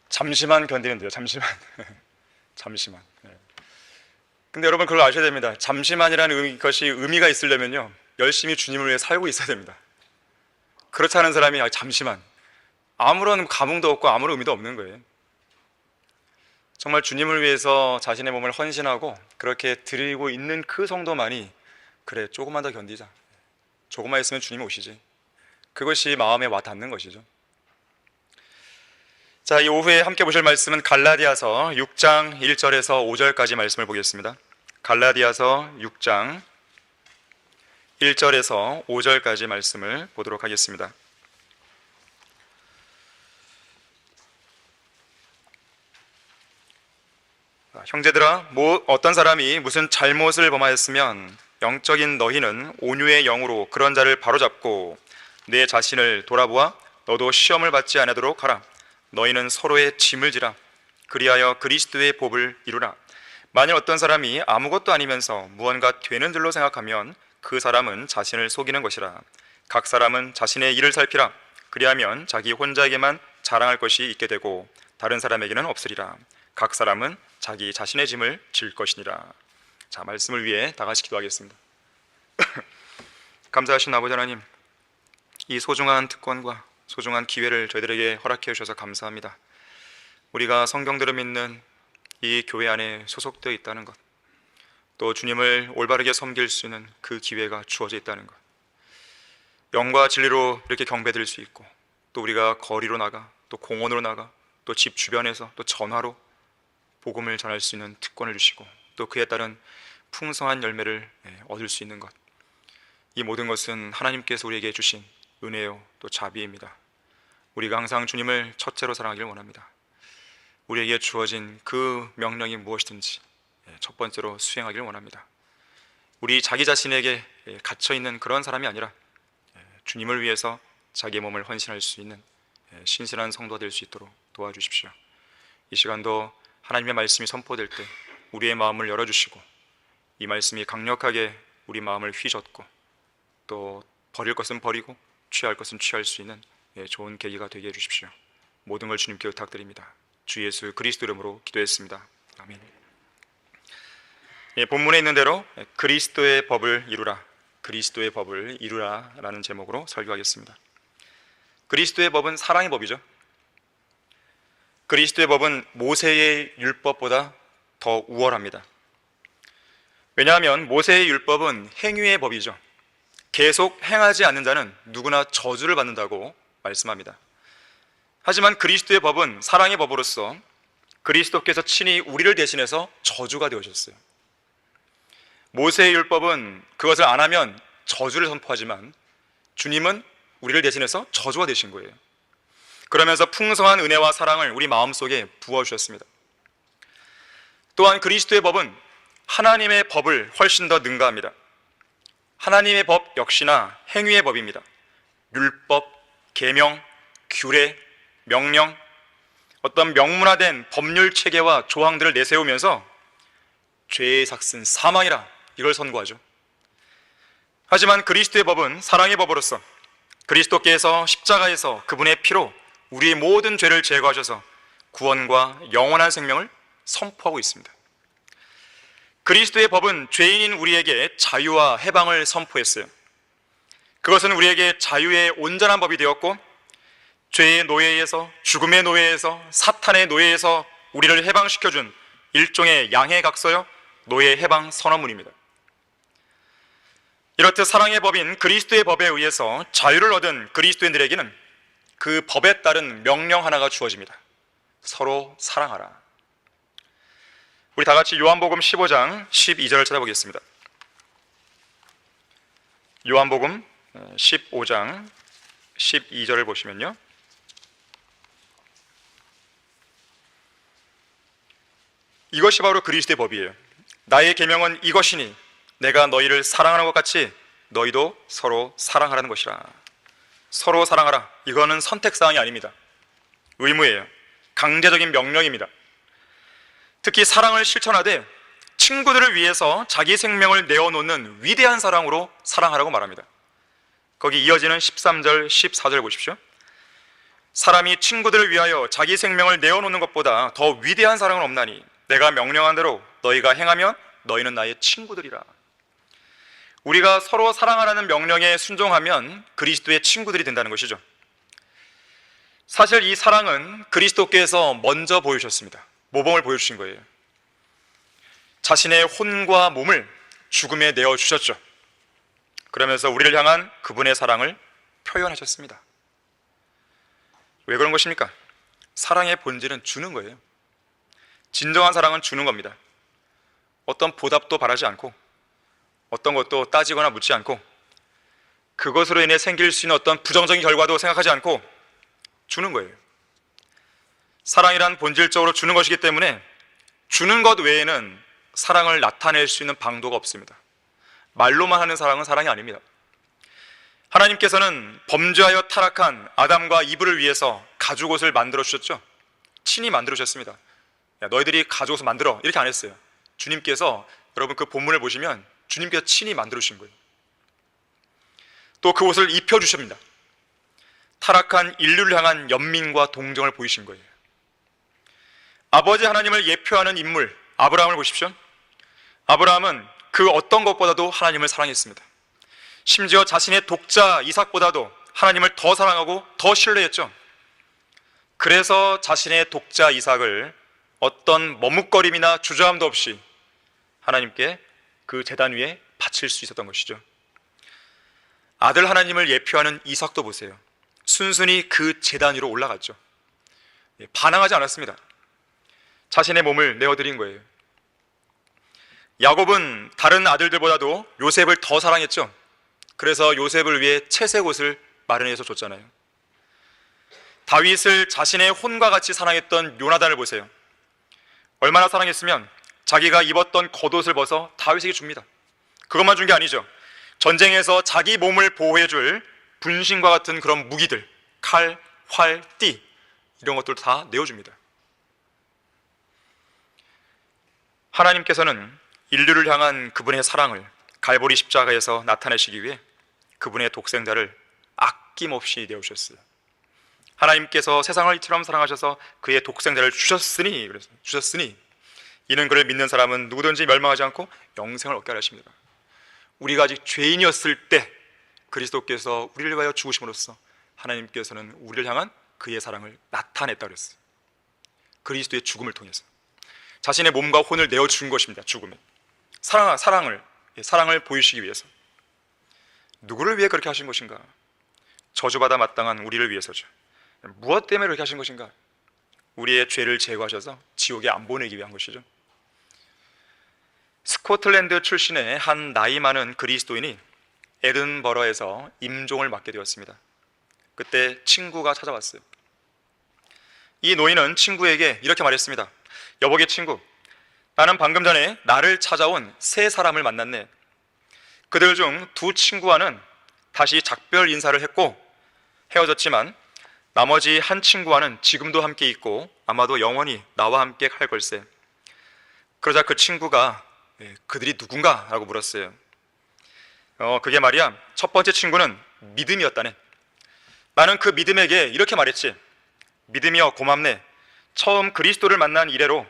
잠시만 견디는데요. 잠시만. 잠시만. 근데 여러분 그걸 아셔야 됩니다. 잠시만이라는 것이 의미가 있으려면요, 열심히 주님을 위해 살고 있어야 됩니다. 그렇지 않은 사람이 잠시만, 아무런 감흥도 없고 아무런 의미도 없는 거예요. 정말 주님을 위해서 자신의 몸을 헌신하고 그렇게 드리고 있는 그 성도만이, 그래 조금만 더 견디자, 조금만 있으면 주님 오시지, 그것이 마음에 와 닿는 것이죠. 자, 이 오후에 함께 보실 말씀은 갈라디아서 6장 1절에서 5절까지 말씀을 보겠습니다. 갈라디아서 6장 1절에서 5절까지 말씀을 보도록 하겠습니다. 형제들아, 어떤 사람이 무슨 잘못을 범하였으면 영적인 너희는 온유의 영으로 그런 자를 바로잡고 내 자신을 돌아보아 너도 시험을 받지 아니하도록 하라. 너희는 서로의 짐을 지라. 그리하여 그리스도의 법을 이루라. 만일 어떤 사람이 아무것도 아니면서 무언가 되는 줄로 생각하면 그 사람은 자신을 속이는 것이라. 각 사람은 자신의 일을 살피라. 그리하면 자기 혼자에게만 자랑할 것이 있게 되고 다른 사람에게는 없으리라. 각 사람은 자기 자신의 짐을 질 것이니라. 자, 말씀을 위해 다 같이 기도하겠습니다. 감사하신 아버지 하나님, 이 소중한 특권과 소중한 기회를 저희들에게 허락해 주셔서 감사합니다. 우리가 성경대로 믿는 이 교회 안에 소속되어 있다는 것, 또 주님을 올바르게 섬길 수 있는 그 기회가 주어져 있다는 것, 영과 진리로 이렇게 경배드릴 수 있고, 또 우리가 거리로 나가, 또 공원으로 나가, 또 집 주변에서, 또 전화로 복음을 전할 수 있는 특권을 주시고, 또 그에 따른 풍성한 열매를 얻을 수 있는 것, 이 모든 것은 하나님께서 우리에게 주신 은혜요 또 자비입니다. 우리가 항상 주님을 첫째로 사랑하기를 원합니다. 우리에게 주어진 그 명령이 무엇이든지 첫 번째로 수행하기를 원합니다. 우리 자기 자신에게 갇혀있는 그런 사람이 아니라 주님을 위해서 자기의 몸을 헌신할 수 있는 신실한 성도가 될 수 있도록 도와주십시오. 이 시간도 하나님의 말씀이 선포될 때 우리의 마음을 열어주시고, 이 말씀이 강력하게 우리 마음을 휘젓고, 또 버릴 것은 버리고 취할 것은 취할 수 있는 좋은 계기가 되게 해주십시오. 모든 걸 주님께 부탁드립니다. 주 예수 그리스도 이름으로 기도했습니다. 아멘. 본문에 있는 대로 그리스도의 법을 이루라, 그리스도의 법을 이루라 라는 제목으로 설교하겠습니다. 그리스도의 법은 사랑의 법이죠. 그리스도의 법은 모세의 율법보다 더 우월합니다. 왜냐하면 모세의 율법은 행위의 법이죠. 계속 행하지 않는 자는 누구나 저주를 받는다고 말씀합니다. 하지만 그리스도의 법은 사랑의 법으로서 그리스도께서 친히 우리를 대신해서 저주가 되어주셨어요. 모세의 율법은 그것을 안 하면 저주를 선포하지만 주님은 우리를 대신해서 저주가 되신 거예요. 그러면서 풍성한 은혜와 사랑을 우리 마음속에 부어주셨습니다. 또한 그리스도의 법은 하나님의 법을 훨씬 더 능가합니다. 하나님의 법 역시나 행위의 법입니다. 율법, 계명, 규례, 명령, 어떤 명문화된 법률 체계와 조항들을 내세우면서 죄의 삭슨 사망이라 이걸 선고하죠. 하지만 그리스도의 법은 사랑의 법으로서 그리스도께서 십자가에서 그분의 피로 우리의 모든 죄를 제거하셔서 구원과 영원한 생명을 선포하고 있습니다. 그리스도의 법은 죄인인 우리에게 자유와 해방을 선포했어요. 그것은 우리에게 자유의 온전한 법이 되었고, 죄의 노예에서, 죽음의 노예에서, 사탄의 노예에서 우리를 해방시켜준 일종의 양해각서요 노예 해방 선언문입니다. 이렇듯 사랑의 법인 그리스도의 법에 의해서 자유를 얻은 그리스도인들에게는 그 법에 따른 명령 하나가 주어집니다. 서로 사랑하라. 우리 다 같이 요한복음 15장 12절을 찾아보겠습니다. 요한복음 15장 12절을 보시면요, 이것이 바로 그리스도의 법이에요. 나의 계명은 이것이니 내가 너희를 사랑하는 것 같이 너희도 서로 사랑하라는 것이라. 서로 사랑하라. 이거는 선택사항이 아닙니다. 의무예요. 강제적인 명령입니다. 특히 사랑을 실천하되 친구들을 위해서 자기 생명을 내어놓는 위대한 사랑으로 사랑하라고 말합니다. 거기 이어지는 13절, 14절 보십시오. 사람이 친구들을 위하여 자기 생명을 내어놓는 것보다 더 위대한 사랑은 없나니 내가 명령한 대로 너희가 행하면 너희는 나의 친구들이라. 우리가 서로 사랑하라는 명령에 순종하면 그리스도의 친구들이 된다는 것이죠. 사실 이 사랑은 그리스도께서 먼저 보여주셨습니다. 모범을 보여주신 거예요. 자신의 혼과 몸을 죽음에 내어주셨죠. 그러면서 우리를 향한 그분의 사랑을 표현하셨습니다. 왜 그런 것입니까? 사랑의 본질은 주는 거예요. 진정한 사랑은 주는 겁니다. 어떤 보답도 바라지 않고 어떤 것도 따지거나 묻지 않고 그것으로 인해 생길 수 있는 어떤 부정적인 결과도 생각하지 않고 주는 거예요. 사랑이란 본질적으로 주는 것이기 때문에 주는 것 외에는 사랑을 나타낼 수 있는 방도가 없습니다. 말로만 하는 사랑은 사랑이 아닙니다. 하나님께서는 범죄하여 타락한 아담과 이브를 위해서 가죽옷을 만들어 주셨죠. 친히 만들어 주셨습니다. 야, 너희들이 가죽옷을 만들어, 이렇게 안 했어요. 주님께서, 여러분 그 본문을 보시면 주님께서 친히 만들어 주신 거예요. 또 그 옷을 입혀 주십니다. 타락한 인류를 향한 연민과 동정을 보이신 거예요. 아버지 하나님을 예표하는 인물 아브라함을 보십시오. 아브라함은 그 어떤 것보다도 하나님을 사랑했습니다. 심지어 자신의 독자 이삭보다도 하나님을 더 사랑하고 더 신뢰했죠. 그래서 자신의 독자 이삭을 어떤 머뭇거림이나 주저함도 없이 하나님께 그 제단 위에 바칠 수 있었던 것이죠. 아들 하나님을 예표하는 이삭도 보세요. 순순히 그 제단 위로 올라갔죠. 반항하지 않았습니다. 자신의 몸을 내어드린 거예요. 야곱은 다른 아들들보다도 요셉을 더 사랑했죠. 그래서 요셉을 위해 채색 옷을 마련해서 줬잖아요. 다윗을 자신의 혼과 같이 사랑했던 요나단을 보세요. 얼마나 사랑했으면 자기가 입었던 겉옷을 벗어 다윗에게 줍니다. 그것만 준 게 아니죠. 전쟁에서 자기 몸을 보호해줄 분신과 같은 그런 무기들, 칼, 활, 띠, 이런 것들 다 내어줍니다. 하나님께서는 인류를 향한 그분의 사랑을 갈보리 십자가에서 나타내시기 위해 그분의 독생자를 아낌없이 내어주셨어요. 하나님께서 세상을 이처럼 사랑하셔서 그의 독생자를 주셨으니 이는 그를 믿는 사람은 누구든지 멸망하지 않고 영생을 얻게 하려 하십니다. 우리가 아직 죄인이었을 때 그리스도께서 우리를 위하여 죽으심으로써 하나님께서는 우리를 향한 그의 사랑을 나타냈다 그랬어요. 그리스도의 죽음을 통해서 자신의 몸과 혼을 내어준 것입니다. 죽음에 사랑을 보이시기 위해서. 누구를 위해 그렇게 하신 것인가? 저주받아 마땅한 우리를 위해서죠. 무엇 때문에 그렇게 하신 것인가? 우리의 죄를 제거하셔서 지옥에 안 보내기 위한 것이죠. 스코틀랜드 출신의 한 나이 많은 그리스도인이 에든버러에서 임종을 맡게 되었습니다. 그때 친구가 찾아왔어요. 이 노인은 친구에게 이렇게 말했습니다. 여보게 친구, 나는 방금 전에 나를 찾아온 세 사람을 만났네. 그들 중 두 친구와는 다시 작별 인사를 했고 헤어졌지만 나머지 한 친구와는 지금도 함께 있고 아마도 영원히 나와 함께 할 걸세. 그러자 그 친구가 그들이 누군가? 라고 물었어요. 그게 말이야, 첫 번째 친구는 믿음이었다네. 나는 그 믿음에게 이렇게 말했지. 믿음이여 고맙네. 처음 그리스도를 만난 이래로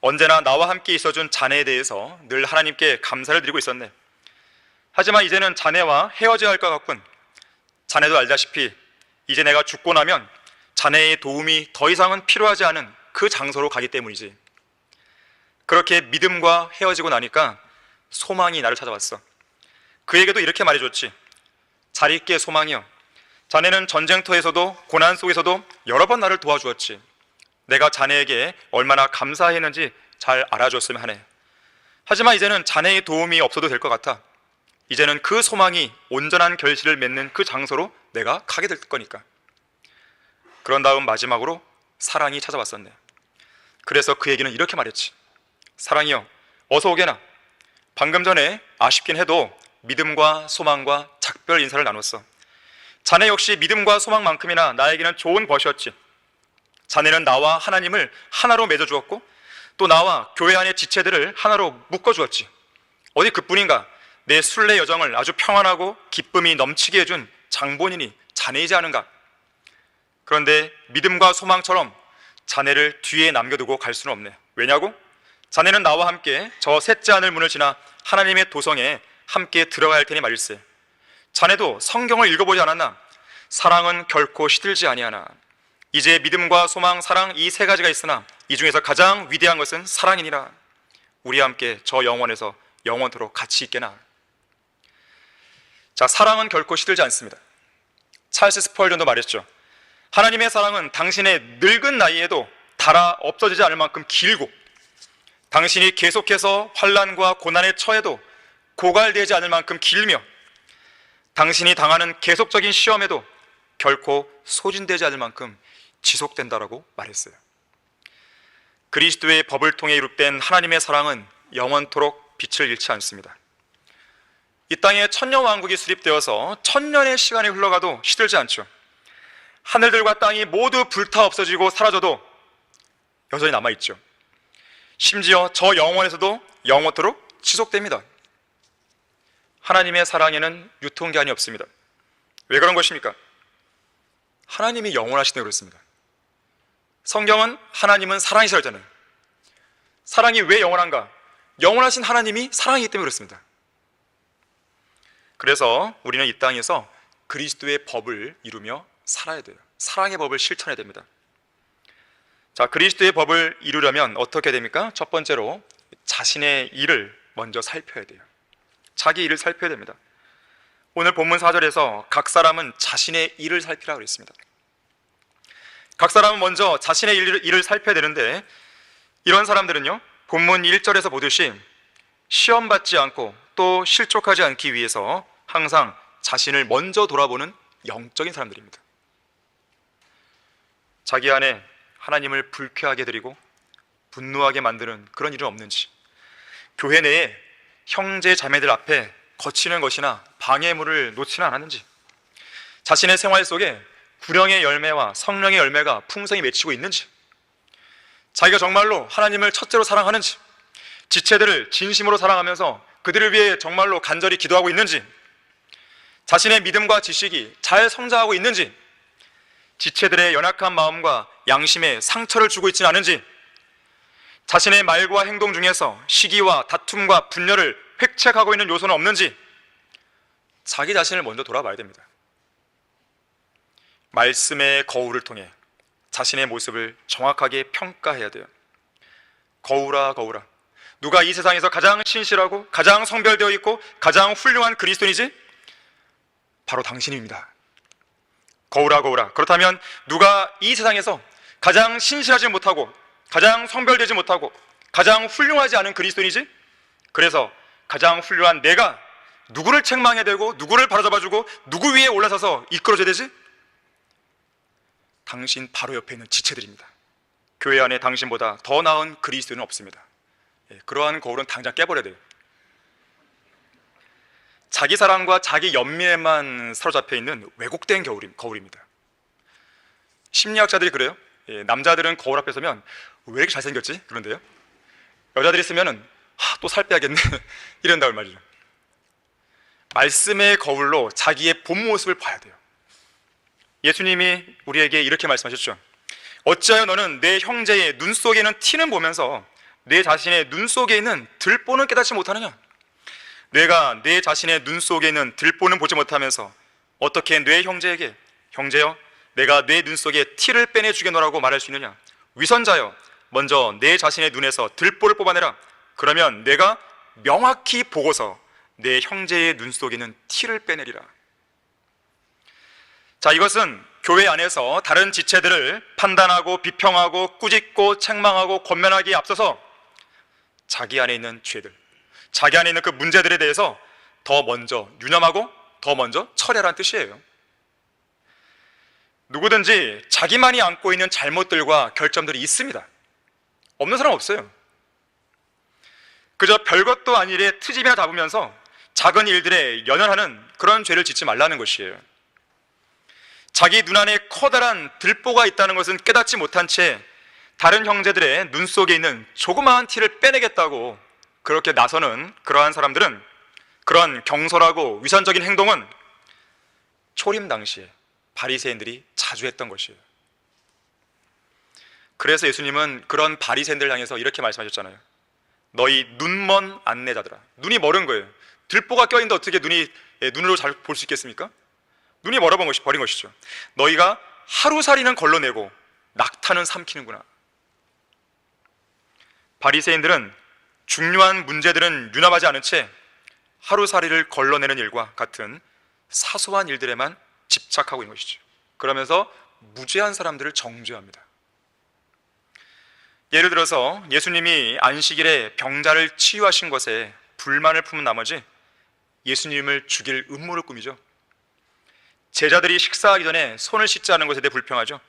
언제나 나와 함께 있어준 자네에 대해서 늘 하나님께 감사를 드리고 있었네. 하지만 이제는 자네와 헤어져야 할 것 같군. 자네도 알다시피 이제 내가 죽고 나면 자네의 도움이 더 이상은 필요하지 않은 그 장소로 가기 때문이지. 그렇게 믿음과 헤어지고 나니까 소망이 나를 찾아왔어. 그에게도 이렇게 말해줬지. 잘 있게 소망이여. 자네는 전쟁터에서도 고난 속에서도 여러 번 나를 도와주었지. 내가 자네에게 얼마나 감사했는지 잘 알아줬으면 하네. 하지만 이제는 자네의 도움이 없어도 될 것 같아. 이제는 그 소망이 온전한 결실을 맺는 그 장소로 내가 가게 될 거니까. 그런 다음 마지막으로 사랑이 찾아왔었네. 그래서 그에게는 이렇게 말했지. 사랑이여, 어서 오게나. 방금 전에 아쉽긴 해도 믿음과 소망과 작별 인사를 나눴어. 자네 역시 믿음과 소망만큼이나 나에게는 좋은 벗이었지. 자네는 나와 하나님을 하나로 맺어주었고 또 나와 교회 안의 지체들을 하나로 묶어주었지. 어디 그뿐인가? 내 순례 여정을 아주 평안하고 기쁨이 넘치게 해준 장본인이 자네이지 않은가? 그런데 믿음과 소망처럼 자네를 뒤에 남겨두고 갈 수는 없네. 왜냐고? 자네는 나와 함께 저 셋째 하늘 문을 지나 하나님의 도성에 함께 들어가야 할 테니 말일세. 자네도 성경을 읽어보지 않았나? 사랑은 결코 시들지 아니하나. 이제 믿음과 소망, 사랑 이 세 가지가 있으나 이 중에서 가장 위대한 것은 사랑이니라. 우리와 함께 저 영원에서 영원토록 같이 있게나. 자, 사랑은 결코 시들지 않습니다. 찰스 스펄전도 말했죠. 하나님의 사랑은 당신의 늙은 나이에도 닳아 없어지지 않을 만큼 길고, 당신이 계속해서 환난과 고난에 처해도 고갈되지 않을 만큼 길며, 당신이 당하는 계속적인 시험에도 결코 소진되지 않을 만큼 지속된다라고 말했어요. 그리스도의 법을 통해 이룩된 하나님의 사랑은 영원토록 빛을 잃지 않습니다. 이 땅에 천년왕국이 수립되어서 천년의 시간이 흘러가도 시들지 않죠. 하늘들과 땅이 모두 불타 없어지고 사라져도 여전히 남아있죠. 심지어 저 영원에서도 영원토록 지속됩니다. 하나님의 사랑에는 유통기한이 없습니다. 왜 그런 것입니까? 하나님이 영원하시다고 그랬습니다. 성경은 하나님은 사랑이시라고 했잖아요. 사랑이 왜 영원한가? 영원하신 하나님이 사랑이기 때문에 그렇습니다. 그래서 우리는 이 땅에서 그리스도의 법을 이루며 살아야 돼요. 사랑의 법을 실천해야 됩니다. 자, 그리스도의 법을 이루려면 어떻게 됩니까? 첫 번째로 자신의 일을 먼저 살펴야 돼요. 자기 일을 살펴야 됩니다. 오늘 본문 4절에서 각 사람은 자신의 일을 살피라고 그랬습니다. 각 사람은 먼저 자신의 일을 살펴야 되는데, 이런 사람들은요, 본문 1절에서 보듯이 시험 받지 않고 또 실족하지 않기 위해서 항상 자신을 먼저 돌아보는 영적인 사람들입니다. 자기 안에 하나님을 불쾌하게 드리고 분노하게 만드는 그런 일은 없는지, 교회 내에 형제 자매들 앞에 거치는 것이나 방해물을 놓지는 않았는지, 자신의 생활 속에 구령의 열매와 성령의 열매가 풍성히 맺히고 있는지, 자기가 정말로 하나님을 첫째로 사랑하는지, 지체들을 진심으로 사랑하면서 그들을 위해 정말로 간절히 기도하고 있는지, 자신의 믿음과 지식이 잘 성장하고 있는지, 지체들의 연약한 마음과 양심에 상처를 주고 있지는 않은지, 자신의 말과 행동 중에서 시기와 다툼과 분열을 획책하고 있는 요소는 없는지, 자기 자신을 먼저 돌아봐야 됩니다. 말씀의 거울을 통해 자신의 모습을 정확하게 평가해야 돼요. 거울아 거울아, 누가 이 세상에서 가장 신실하고 가장 성별되어 있고 가장 훌륭한 그리스도인이지? 바로 당신입니다. 거울아 거울아, 그렇다면 누가 이 세상에서 가장 신실하지 못하고 가장 성별되지 못하고 가장 훌륭하지 않은 그리스도인이지? 그래서 가장 훌륭한 내가 누구를 책망해야 되고 누구를 바로잡아주고 누구 위에 올라서서 이끌어줘야 되지? 당신 바로 옆에 있는 지체들입니다. 교회 안에 당신보다 더 나은 그리스도인은 없습니다. 그러한 거울은 당장 깨버려야 돼요. 자기 사랑과 자기 연민에만 사로잡혀 있는 왜곡된 거울입니다. 심리학자들이 그래요. 남자들은 거울 앞에 서면 왜 이렇게 잘생겼지? 그런데요, 여자들이 쓰면은 또 살 빼야겠네 이런다고 말이죠. 말씀의 거울로 자기의 본 모습을 봐야 돼요. 예수님이 우리에게 이렇게 말씀하셨죠. 어찌하여 너는 내 형제의 눈 속에는 티는 보면서 내 자신의 눈 속에 있는 들보는 깨닫지 못하느냐? 내가 내 자신의 눈 속에 있는 들보는 보지 못하면서 어떻게 내 형제에게 형제여 내가 내 눈 속에 티를 빼내 주겠노라고 말할 수 있느냐? 위선자여, 먼저 내 자신의 눈에서 들보를 뽑아내라. 그러면 내가 명확히 보고서 내 형제의 눈 속에 있는 티를 빼내리라. 자, 이것은 교회 안에서 다른 지체들을 판단하고 비평하고 꾸짖고 책망하고 권면하기에 앞서서 자기 안에 있는 죄들, 자기 안에 있는 그 문제들에 대해서 더 먼저 유념하고 더 먼저 처리하라는 뜻이에요. 누구든지 자기만이 안고 있는 잘못들과 결점들이 있습니다. 없는 사람 없어요. 그저 별것도 아닌 일에 트집이나 잡으면서 작은 일들에 연연하는 그런 죄를 짓지 말라는 것이에요. 자기 눈 안에 커다란 들보가 있다는 것은 깨닫지 못한 채 다른 형제들의 눈 속에 있는 조그마한 티를 빼내겠다고 그렇게 나서는 그러한 사람들은, 그런 경솔하고 위선적인 행동은 초림 당시에 바리새인들이 자주 했던 것이에요. 그래서 예수님은 그런 바리새인들을 향해서 이렇게 말씀하셨잖아요. 너희 눈먼 안내자들아. 눈이 멀은 거예요. 들보가 껴있는데 어떻게 눈으로 잘 볼 수 있겠습니까? 눈이 버린 것이죠. 너희가 하루살이는 걸러내고 낙타는 삼키는구나. 바리새인들은 중요한 문제들은 유념하지 않은 채 하루살이를 걸러내는 일과 같은 사소한 일들에만 집착하고 있는 것이죠. 그러면서 무죄한 사람들을 정죄합니다. 예를 들어서 예수님이 안식일에 병자를 치유하신 것에 불만을 품은 나머지 예수님을 죽일 음모를 꾸미죠. 제자들이 식사하기 전에 손을 씻지 않은 것에 대해 불평하죠.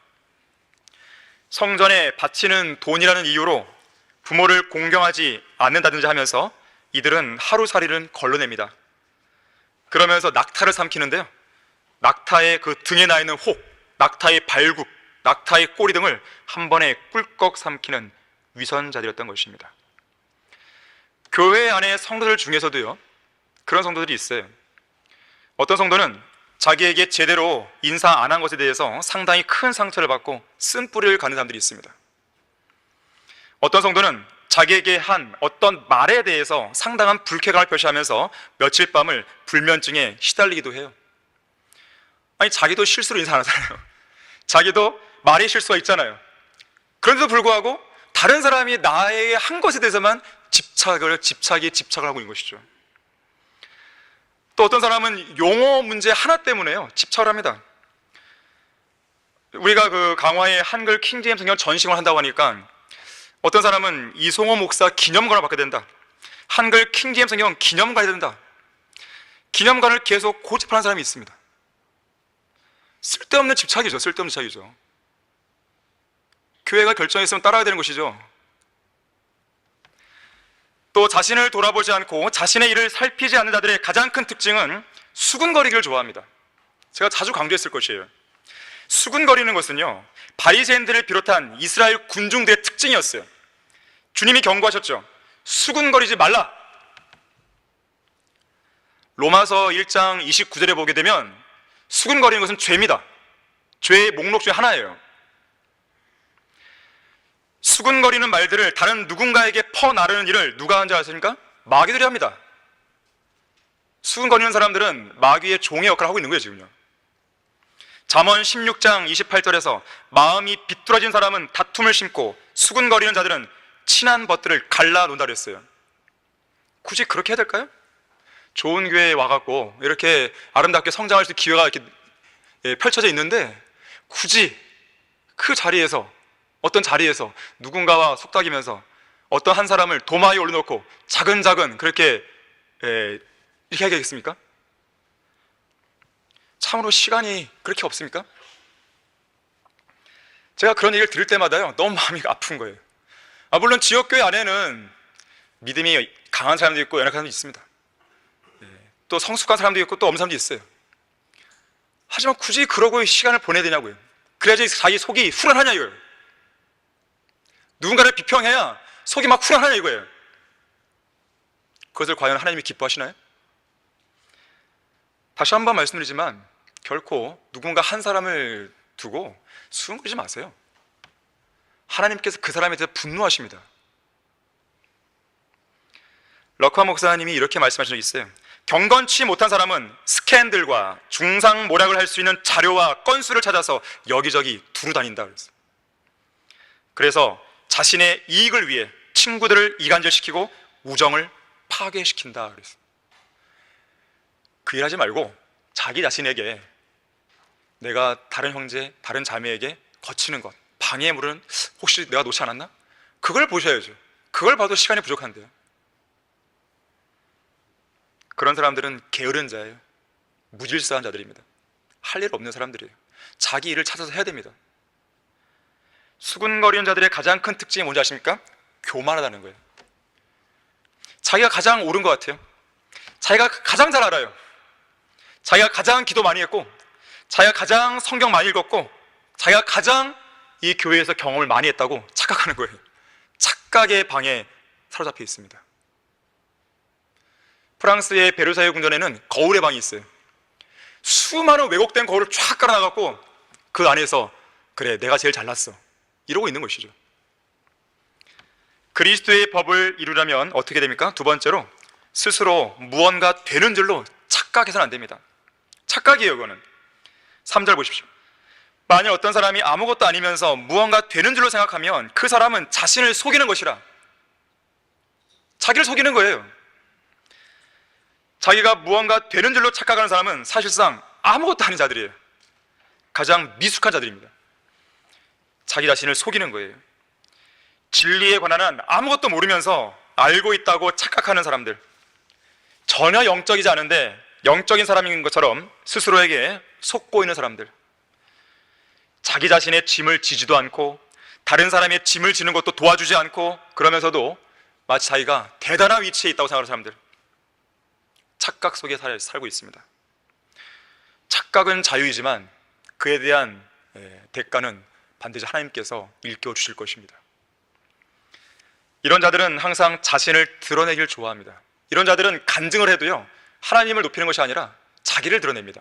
성전에 바치는 돈이라는 이유로 부모를 공경하지 않는다든지 하면서 이들은 하루살이를 걸러냅니다. 그러면서 낙타를 삼키는데요, 낙타의 그 등에 나 있는 혹, 낙타의 발굽, 낙타의 꼬리 등을 한 번에 꿀꺽 삼키는 위선자들이었던 것입니다. 교회 안에 성도들 중에서도요, 그런 성도들이 있어요. 어떤 성도는 자기에게 제대로 인사 안 한 것에 대해서 상당히 큰 상처를 받고 쓴뿌리를 가는 사람들이 있습니다. 어떤 성도는 자기에게 한 어떤 말에 대해서 상당한 불쾌감을 표시하면서 며칠 밤을 불면증에 시달리기도 해요. 아니, 자기도 실수로 인사 안 하잖아요. 자기도 말이 실수가 있잖아요. 그런데도 불구하고 다른 사람이 나에게 한 것에 대해서만 집착을 하고 있는 것이죠. 또 어떤 사람은 용어 문제 하나 때문에요, 집착을 합니다. 우리가 그 강화의 한글 킹제임스 성경 전시관을 한다고 하니까 어떤 사람은 이송호 목사 기념관을 받게 된다, 한글 킹제임스 성경 기념관이 된다, 기념관을 계속 고집하는 사람이 있습니다. 쓸데없는 집착이죠. 쓸데없는 집착이죠. 교회가 결정했으면 따라야 되는 것이죠. 또 자신을 돌아보지 않고 자신의 일을 살피지 않는 자들의 가장 큰 특징은 수군거리기를 좋아합니다. 제가 자주 강조했을 것이에요. 수군거리는 것은요, 바리새인들을 비롯한 이스라엘 군중들의 특징이었어요. 주님이 경고하셨죠. 수군거리지 말라. 로마서 1장 29절에 보게 되면 수군거리는 것은 죄입니다. 죄의 목록 중에 하나예요. 수군거리는 말들을 다른 누군가에게 퍼나르는 일을 누가 하는지 아십니까? 마귀들이 합니다. 수군거리는 사람들은 마귀의 종의 역할을 하고 있는 거예요, 지금요. 잠언 16장 28절에서 마음이 비뚤어진 사람은 다툼을 심고 수군거리는 자들은 친한 벗들을 갈라놓는다 그랬어요. 굳이 그렇게 해야 될까요? 좋은 교회에 와갖고 이렇게 아름답게 성장할 수 있는 기회가 이렇게 펼쳐져 있는데 굳이 그 자리에서, 어떤 자리에서 누군가와 속닥이면서 어떤 한 사람을 도마 위에 올려놓고 자근자근 그렇게 이렇게 하겠습니까? 참으로 시간이 그렇게 없습니까? 제가 그런 얘기를 들을 때마다요, 너무 마음이 아픈 거예요. 물론 지역교회 안에는 믿음이 강한 사람도 있고 연약한 사람도 있습니다. 또 성숙한 사람도 있고 또 없는 사람도 있어요. 하지만 굳이 그러고 시간을 보내야 되냐고요. 그래야지 자기 속이 후련하냐 이거예요. 누군가를 비평해야 속이 막 후련하냐 이거예요. 그것을 과연 하나님이 기뻐하시나요? 다시 한번 말씀드리지만 결코 누군가 한 사람을 두고 수군거리지 마세요. 하나님께서 그 사람에 대해서 분노하십니다. 럭화 목사님이 이렇게 말씀하신 적이 있어요. 경건치 못한 사람은 스캔들과 중상모략을 할 수 있는 자료와 건수를 찾아서 여기저기 두루 다닌다 그랬어요. 그래서 자신의 이익을 위해 친구들을 이간질시키고 우정을 파괴시킨다 그랬어요. 그 일 하지 말고 자기 자신에게, 내가 다른 형제, 다른 자매에게 거치는 것, 방해의 물은 혹시 내가 놓지 않았나? 그걸 보셔야죠. 그걸 봐도 시간이 부족한데요. 그런 사람들은 게으른 자예요. 무질서한 자들입니다. 할 일 없는 사람들이에요. 자기 일을 찾아서 해야 됩니다. 수군거리는 자들의 가장 큰 특징이 뭔지 아십니까? 교만하다는 거예요. 자기가 가장 옳은 것 같아요. 자기가 가장 잘 알아요. 자기가 가장 기도 많이 했고, 자기가 가장 성경 많이 읽었고, 자기가 가장 이 교회에서 경험을 많이 했다고 착각하는 거예요. 착각의 방에 사로잡혀 있습니다. 프랑스의 베르사유 궁전에는 거울의 방이 있어요. 수많은 왜곡된 거울을 쫙 깔아놔갖고 그 안에서 그래, 내가 제일 잘났어 이러고 있는 것이죠. 그리스도의 법을 이루려면 어떻게 됩니까? 두 번째로 스스로 무언가 되는 줄로 착각해서는 안 됩니다. 착각이에요, 그거는. 3절 보십시오. 만약 어떤 사람이 아무것도 아니면서 무언가 되는 줄로 생각하면 그 사람은 자신을 속이는 것이라. 자기를 속이는 거예요. 자기가 무언가 되는 줄로 착각하는 사람은 사실상 아무것도 아닌 자들이에요. 가장 미숙한 자들입니다. 자기 자신을 속이는 거예요. 진리에 관한 한 아무것도 모르면서 알고 있다고 착각하는 사람들, 전혀 영적이지 않은데 영적인 사람인 것처럼 스스로에게 속고 있는 사람들, 자기 자신의 짐을 지지도 않고 다른 사람의 짐을 지는 것도 도와주지 않고 그러면서도 마치 자기가 대단한 위치에 있다고 생각하는 사람들, 착각 속에 살고 있습니다. 착각은 자유이지만 그에 대한 대가는 반드시 하나님께서 일깨워 주실 것입니다. 이런 자들은 항상 자신을 드러내길 좋아합니다. 이런 자들은 간증을 해도요, 하나님을 높이는 것이 아니라 자기를 드러냅니다.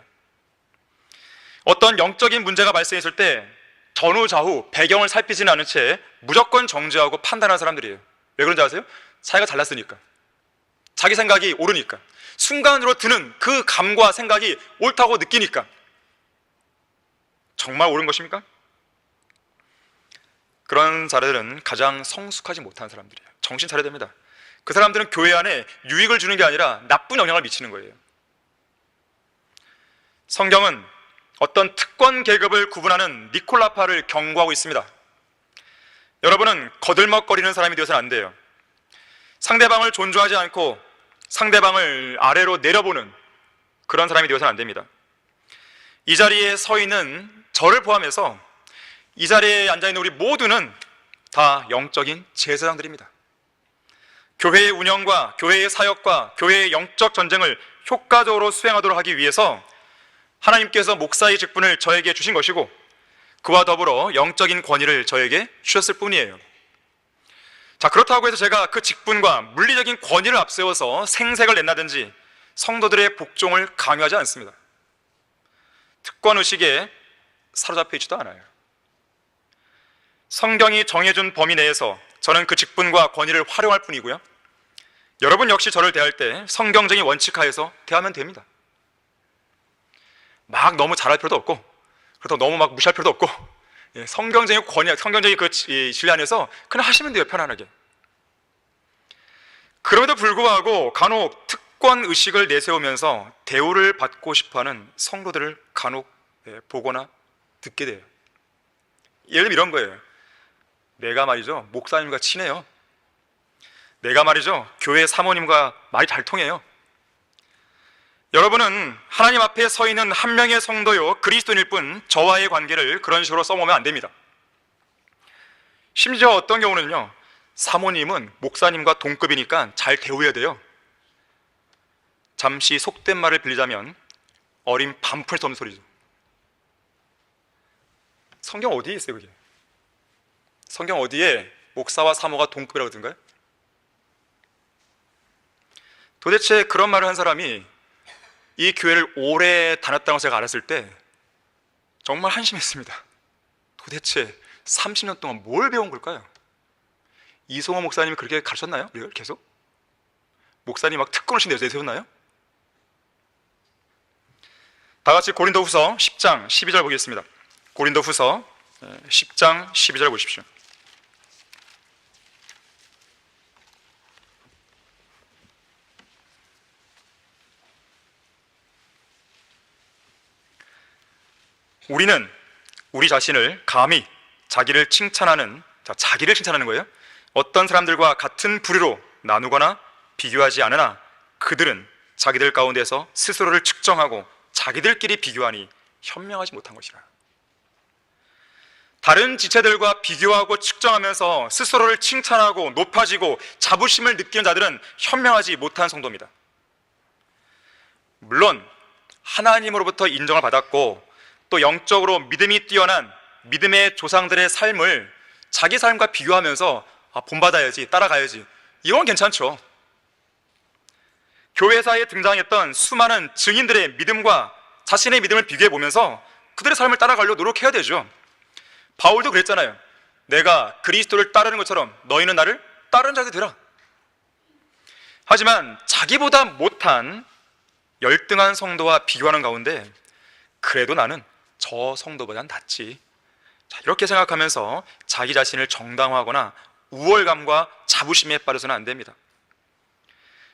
어떤 영적인 문제가 발생했을 때 전후 좌우 배경을 살피지는 않은 채 무조건 정죄하고 판단하는 사람들이에요. 왜 그런지 아세요? 자기가 잘났으니까, 자기 생각이 옳으니까, 순간으로 드는 그 감과 생각이 옳다고 느끼니까. 정말 옳은 것입니까? 그런 자들은 가장 성숙하지 못한 사람들이에요. 정신 차려야 됩니다. 그 사람들은 교회 안에 유익을 주는 게 아니라 나쁜 영향을 미치는 거예요. 성경은 어떤 특권 계급을 구분하는 니콜라파를 경고하고 있습니다. 여러분은 거들먹거리는 사람이 되어서는 안 돼요. 상대방을 존중하지 않고 상대방을 아래로 내려보는 그런 사람이 되어서는 안 됩니다. 이 자리에 서 있는 저를 포함해서 이 자리에 앉아있는 우리 모두는 다 영적인 제사장들입니다. 교회의 운영과 교회의 사역과 교회의 영적 전쟁을 효과적으로 수행하도록 하기 위해서 하나님께서 목사의 직분을 저에게 주신 것이고, 그와 더불어 영적인 권위를 저에게 주셨을 뿐이에요. 자, 그렇다고 해서 제가 그 직분과 물리적인 권위를 앞세워서 생색을 낸다든지 성도들의 복종을 강요하지 않습니다. 특권의식에 사로잡혀 있지도 않아요. 성경이 정해준 범위 내에서 저는 그 직분과 권위를 활용할 뿐이고요, 여러분 역시 저를 대할 때 성경적인 원칙 하에서 대하면 됩니다. 막 너무 잘할 필요도 없고 그렇다고 너무 막 무시할 필요도 없고, 성경적인 권위, 성경적인 그 진리 안에서 그냥 하시면 돼요, 편안하게. 그럼에도 불구하고 간혹 특권 의식을 내세우면서 대우를 받고 싶어하는 성도들을 간혹 보거나 듣게 돼요. 예를 들면 이런 거예요. 내가 말이죠, 목사님과 친해요. 내가 말이죠, 교회 사모님과 말이 잘 통해요. 여러분은 하나님 앞에 서 있는 한 명의 성도요, 그리스도인일 뿐 저와의 관계를 그런 식으로 써보면 안 됩니다. 심지어 어떤 경우는요, 사모님은 목사님과 동급이니까 잘 대우해야 돼요. 잠시 속된 말을 빌리자면 어린 반푼 수 없는 소리죠. 성경 어디에 있어요, 그게? 성경 어디에 목사와 사모가 동급이라고 그러던가요? 도대체 그런 말을 한 사람이 이 교회를 오래 다녔다고 제가 알았을 때 정말 한심했습니다. 도대체 30년 동안 뭘 배운 걸까요? 이송호 목사님이 그렇게 가르쳤나요? 이걸 계속? 목사님 막 특권을 내세웠나요? 다 같이 고린도후서 10장 12절 보겠습니다. 고린도후서 10장 12절 보십시오. 우리는 우리 자신을 감히 자기를 칭찬하는 거예요. 어떤 사람들과 같은 부류로 나누거나 비교하지 않으나 그들은 자기들 가운데서 스스로를 측정하고 자기들끼리 비교하니 현명하지 못한 것이라. 다른 지체들과 비교하고 측정하면서 스스로를 칭찬하고 높아지고 자부심을 느끼는 자들은 현명하지 못한 성도입니다. 물론 하나님으로부터 인정을 받았고 또 영적으로 믿음이 뛰어난 믿음의 조상들의 삶을 자기 삶과 비교하면서 본받아야지, 따라가야지, 이건 괜찮죠. 교회사에 등장했던 수많은 증인들의 믿음과 자신의 믿음을 비교해 보면서 그들의 삶을 따라가려고 노력해야 되죠. 바울도 그랬잖아요. 내가 그리스도를 따르는 것처럼 너희는 나를 다른 자들이 되라. 하지만 자기보다 못한 열등한 성도와 비교하는 가운데 그래도 나는 저 성도보단 낫지. 자, 이렇게 생각하면서 자기 자신을 정당화하거나 우월감과 자부심에 빠져서는 안 됩니다.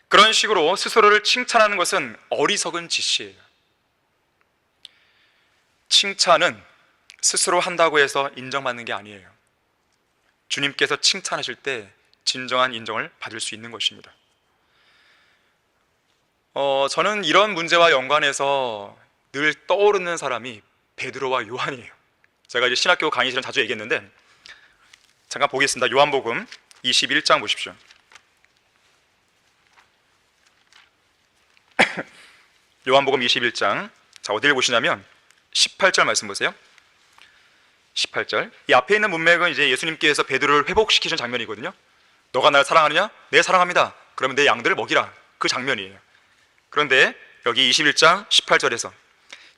그런 식으로 스스로를 칭찬하는 것은 어리석은 짓이에요. 칭찬은 스스로 한다고 해서 인정받는 게 아니에요. 주님께서 칭찬하실 때 진정한 인정을 받을 수 있는 것입니다. 저는 이런 문제와 연관해서 늘 떠오르는 사람이 베드로와 요한이에요. 제가 이제 신학교 강의 시간 자주 얘기했는데 잠깐 보겠습니다. 요한복음 21장 보십시오. 요한복음 21장, 자, 어디를 보시냐면 18절 말씀 보세요. 18절. 이 앞에 있는 문맥은 이제 예수님께서 베드로를 회복시키신 장면이거든요. 너가 나를 사랑하느냐? 네, 사랑합니다. 그러면 내 양들을 먹이라. 그 장면이에요. 그런데 여기 21장 18절에서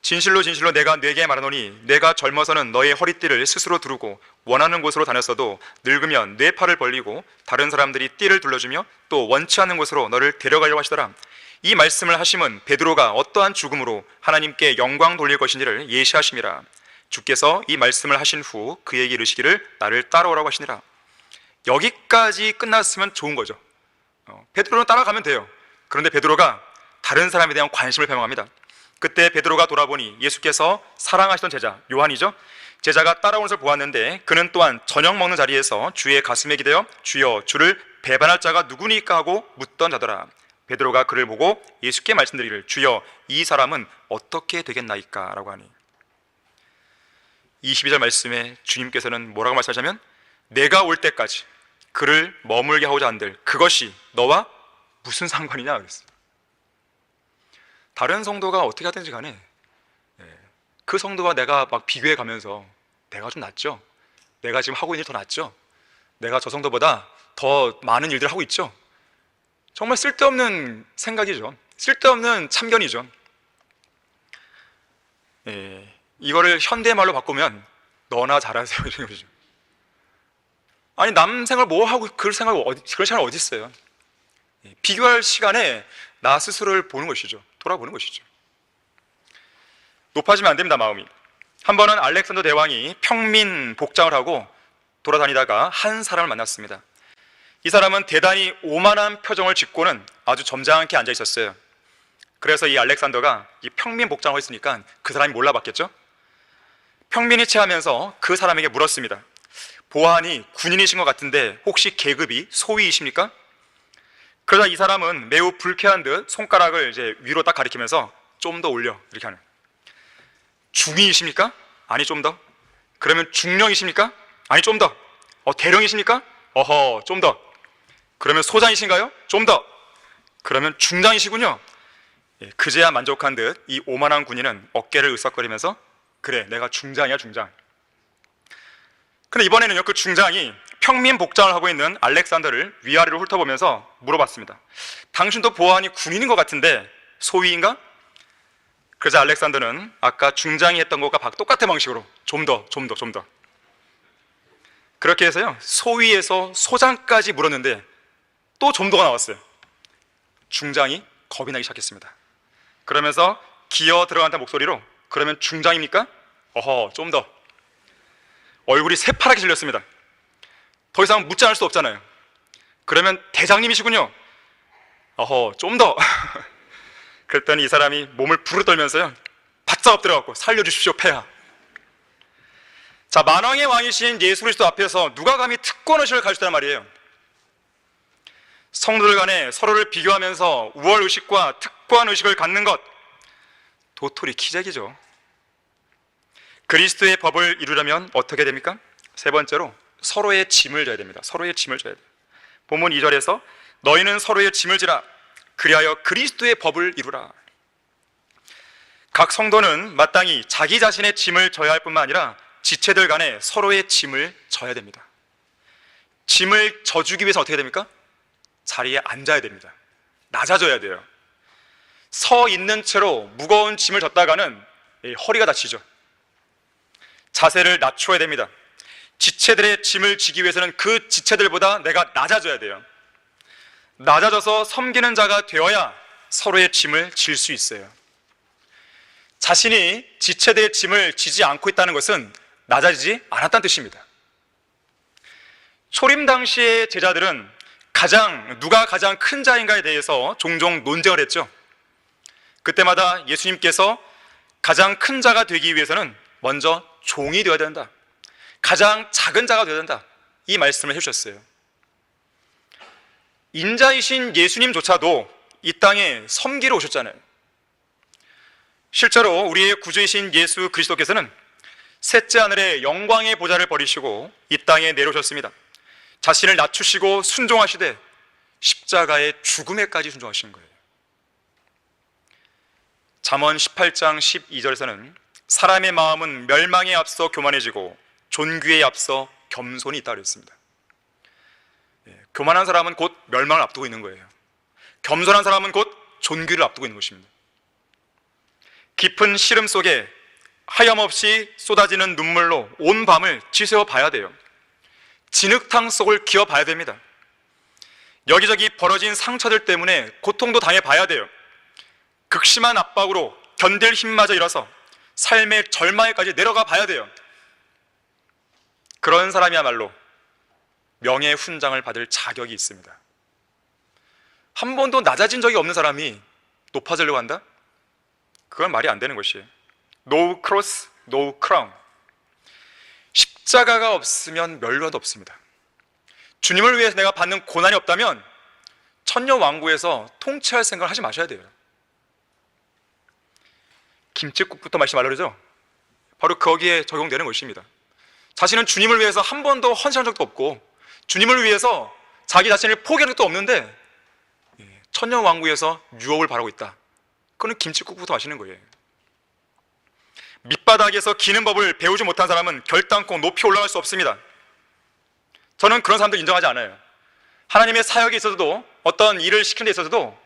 진실로 진실로 내가 네게 말하노니 내가 젊어서는 너의 허리띠를 스스로 두르고 원하는 곳으로 다녔어도 늙으면 네 팔을 벌리고 다른 사람들이 띠를 둘러주며 또 원치 않는 곳으로 너를 데려가려고 하시더라. 이 말씀을 하심은 베드로가 어떠한 죽음으로 하나님께 영광 돌릴 것인지를 예시하심이라. 주께서 이 말씀을 하신 후 그에게 이르시기를 나를 따라오라고 하시니라. 여기까지 끝났으면 좋은 거죠. 베드로는 따라가면 돼요. 그런데 베드로가 다른 사람에 대한 관심을 표명합니다. 그때 베드로가 돌아보니 예수께서 사랑하시던 제자 요한이죠. 제자가 따라오는 것을 보았는데 그는 또한 저녁 먹는 자리에서 주의 가슴에 기대어 주여 주를 배반할 자가 누구니까 하고 묻던 자더라. 베드로가 그를 보고 예수께 말씀드리기를 주여 이 사람은 어떻게 되겠나이까 라고 하니 22절 말씀에 주님께서는 뭐라고 말씀하시냐면 내가 올 때까지 그를 머물게 하고자 한들 그것이 너와 무슨 상관이냐 그랬어요. 다른 성도가 어떻게 하든지 간에 그 성도와 내가 막 비교해 가면서 내가 좀 낫죠? 내가 지금 하고 있는 일 더 낫죠? 내가 저 성도보다 더 많은 일들을 하고 있죠? 정말 쓸데없는 생각이죠. 쓸데없는 참견이죠. 이거를 현대말로 바꾸면 너나 잘하세요 이런 거죠. 아니 남 생활 뭐 하고 그럴 생각 그럴 시간 어디 있어요? 비교할 시간에 나 스스로를 보는 것이죠. 돌아보는 것이죠. 높아지면 안 됩니다. 마음이. 한 번은 알렉산더 대왕이 평민 복장을 하고 돌아다니다가 한 사람을 만났습니다. 이 사람은 대단히 오만한 표정을 짓고는 아주 점잖게 앉아 있었어요. 그래서 이 알렉산더가 이 평민 복장을 했으니까 그 사람이 몰라봤겠죠. 평민이 체하면서 그 사람에게 물었습니다. 보아하니 군인이신 것 같은데 혹시 계급이 소위이십니까? 그러자 이 사람은 매우 불쾌한 듯 손가락을 이제 위로 딱 가리키면서 좀 더 올려 이렇게 하는. 중위이십니까? 아니 좀 더. 그러면 중령이십니까? 아니 좀 더. 대령이십니까? 어허 좀 더. 그러면 소장이신가요? 좀 더. 그러면 중장이시군요. 그제야 만족한 듯 이 오만한 군인은 어깨를 으쓱거리면서 그래 내가 중장이야 중장. 근데 이번에는요 그 중장이 평민 복장을 하고 있는 알렉산더를 위아래로 훑어보면서 물어봤습니다. 당신도 보아하니 군인인 것 같은데 소위인가? 그래서 알렉산더는 아까 중장이 했던 것과 똑같은 방식으로 좀 더. 그렇게 해서요 소위에서 소장까지 물었는데 또 좀 더가 나왔어요. 중장이 겁이 나기 시작했습니다. 그러면서 기어 들어간다는 목소리로 그러면 중장입니까? 어허 좀 더. 얼굴이 새파랗게 질렸습니다. 더 이상 묻지 않을 수 없잖아요. 그러면 대장님이시군요. 어허 좀 더. 그랬더니 이 사람이 몸을 부르 떨면서요 바짝 엎드려갖고 살려주십시오 폐하. 자 만왕의 왕이신 예수 그리스도 앞에서 누가 감히 특권의식을 가질 때란 말이에요. 성도들 간에 서로를 비교하면서 우월의식과 특권의식을 갖는 것 도토리 키재기죠. 그리스도의 법을 이루려면 어떻게 됩니까? 세 번째로 서로의 짐을 져야 됩니다. 서로의 짐을 져야 돼요. 본문 2절에서 너희는 서로의 짐을 지라 그리하여 그리스도의 법을 이루라. 각 성도는 마땅히 자기 자신의 짐을 져야 할 뿐만 아니라 지체들 간에 서로의 짐을 져야 됩니다. 짐을 져주기 위해서 어떻게 됩니까? 자리에 앉아야 됩니다. 낮아져야 돼요. 서 있는 채로 무거운 짐을 졌다가는 허리가 다치죠. 자세를 낮춰야 됩니다. 지체들의 짐을 지기 위해서는 그 지체들보다 내가 낮아져야 돼요. 낮아져서 섬기는 자가 되어야 서로의 짐을 질 수 있어요. 자신이 지체들의 짐을 지지 않고 있다는 것은 낮아지지 않았다는 뜻입니다. 초림 당시의 제자들은 누가 가장 큰 자인가에 대해서 종종 논쟁을 했죠. 그때마다 예수님께서 가장 큰 자가 되기 위해서는 먼저 종이 되어야 된다, 가장 작은 자가 되어야 된다, 이 말씀을 해주셨어요. 인자이신 예수님조차도 이 땅에 섬기러 오셨잖아요. 실제로 우리의 구주이신 예수 그리스도께서는 셋째 하늘의 영광의 보좌를 버리시고 이 땅에 내려오셨습니다. 자신을 낮추시고 순종하시되 십자가의 죽음에까지 순종하신 거예요. 잠언 18장 12절에서는 사람의 마음은 멸망에 앞서 교만해지고 존귀에 앞서 겸손이 있다고 그랬습니다. 교만한 사람은 곧 멸망을 앞두고 있는 거예요. 겸손한 사람은 곧 존귀를 앞두고 있는 것입니다. 깊은 시름 속에 하염없이 쏟아지는 눈물로 온 밤을 지새워 봐야 돼요. 진흙탕 속을 기어 봐야 됩니다. 여기저기 벌어진 상처들 때문에 고통도 당해 봐야 돼요. 극심한 압박으로 견딜 힘마저 잃어서 삶의 절망에까지 내려가 봐야 돼요. 그런 사람이야말로 명예의 훈장을 받을 자격이 있습니다. 한 번도 낮아진 적이 없는 사람이 높아지려고 한다? 그건 말이 안 되는 것이에요. No cross, no crown. 십자가가 없으면 멸류관도 없습니다. 주님을 위해서 내가 받는 고난이 없다면 천녀왕국에서 통치할 생각을 하지 마셔야 돼요. 김칫국부터 마시지 말라 그러죠? 바로 거기에 적용되는 것입니다. 자신은 주님을 위해서 한 번도 헌신한 적도 없고 주님을 위해서 자기 자신을 포기한 적도 없는데 천녀왕국에서 유업을 바라고 있다. 그거는 김칫국부터 마시는 거예요. 밑바닥에서 기는 법을 배우지 못한 사람은 결단코 높이 올라갈 수 없습니다. 저는 그런 사람들 인정하지 않아요. 하나님의 사역에 있어서도 어떤 일을 시키는 데 있어서도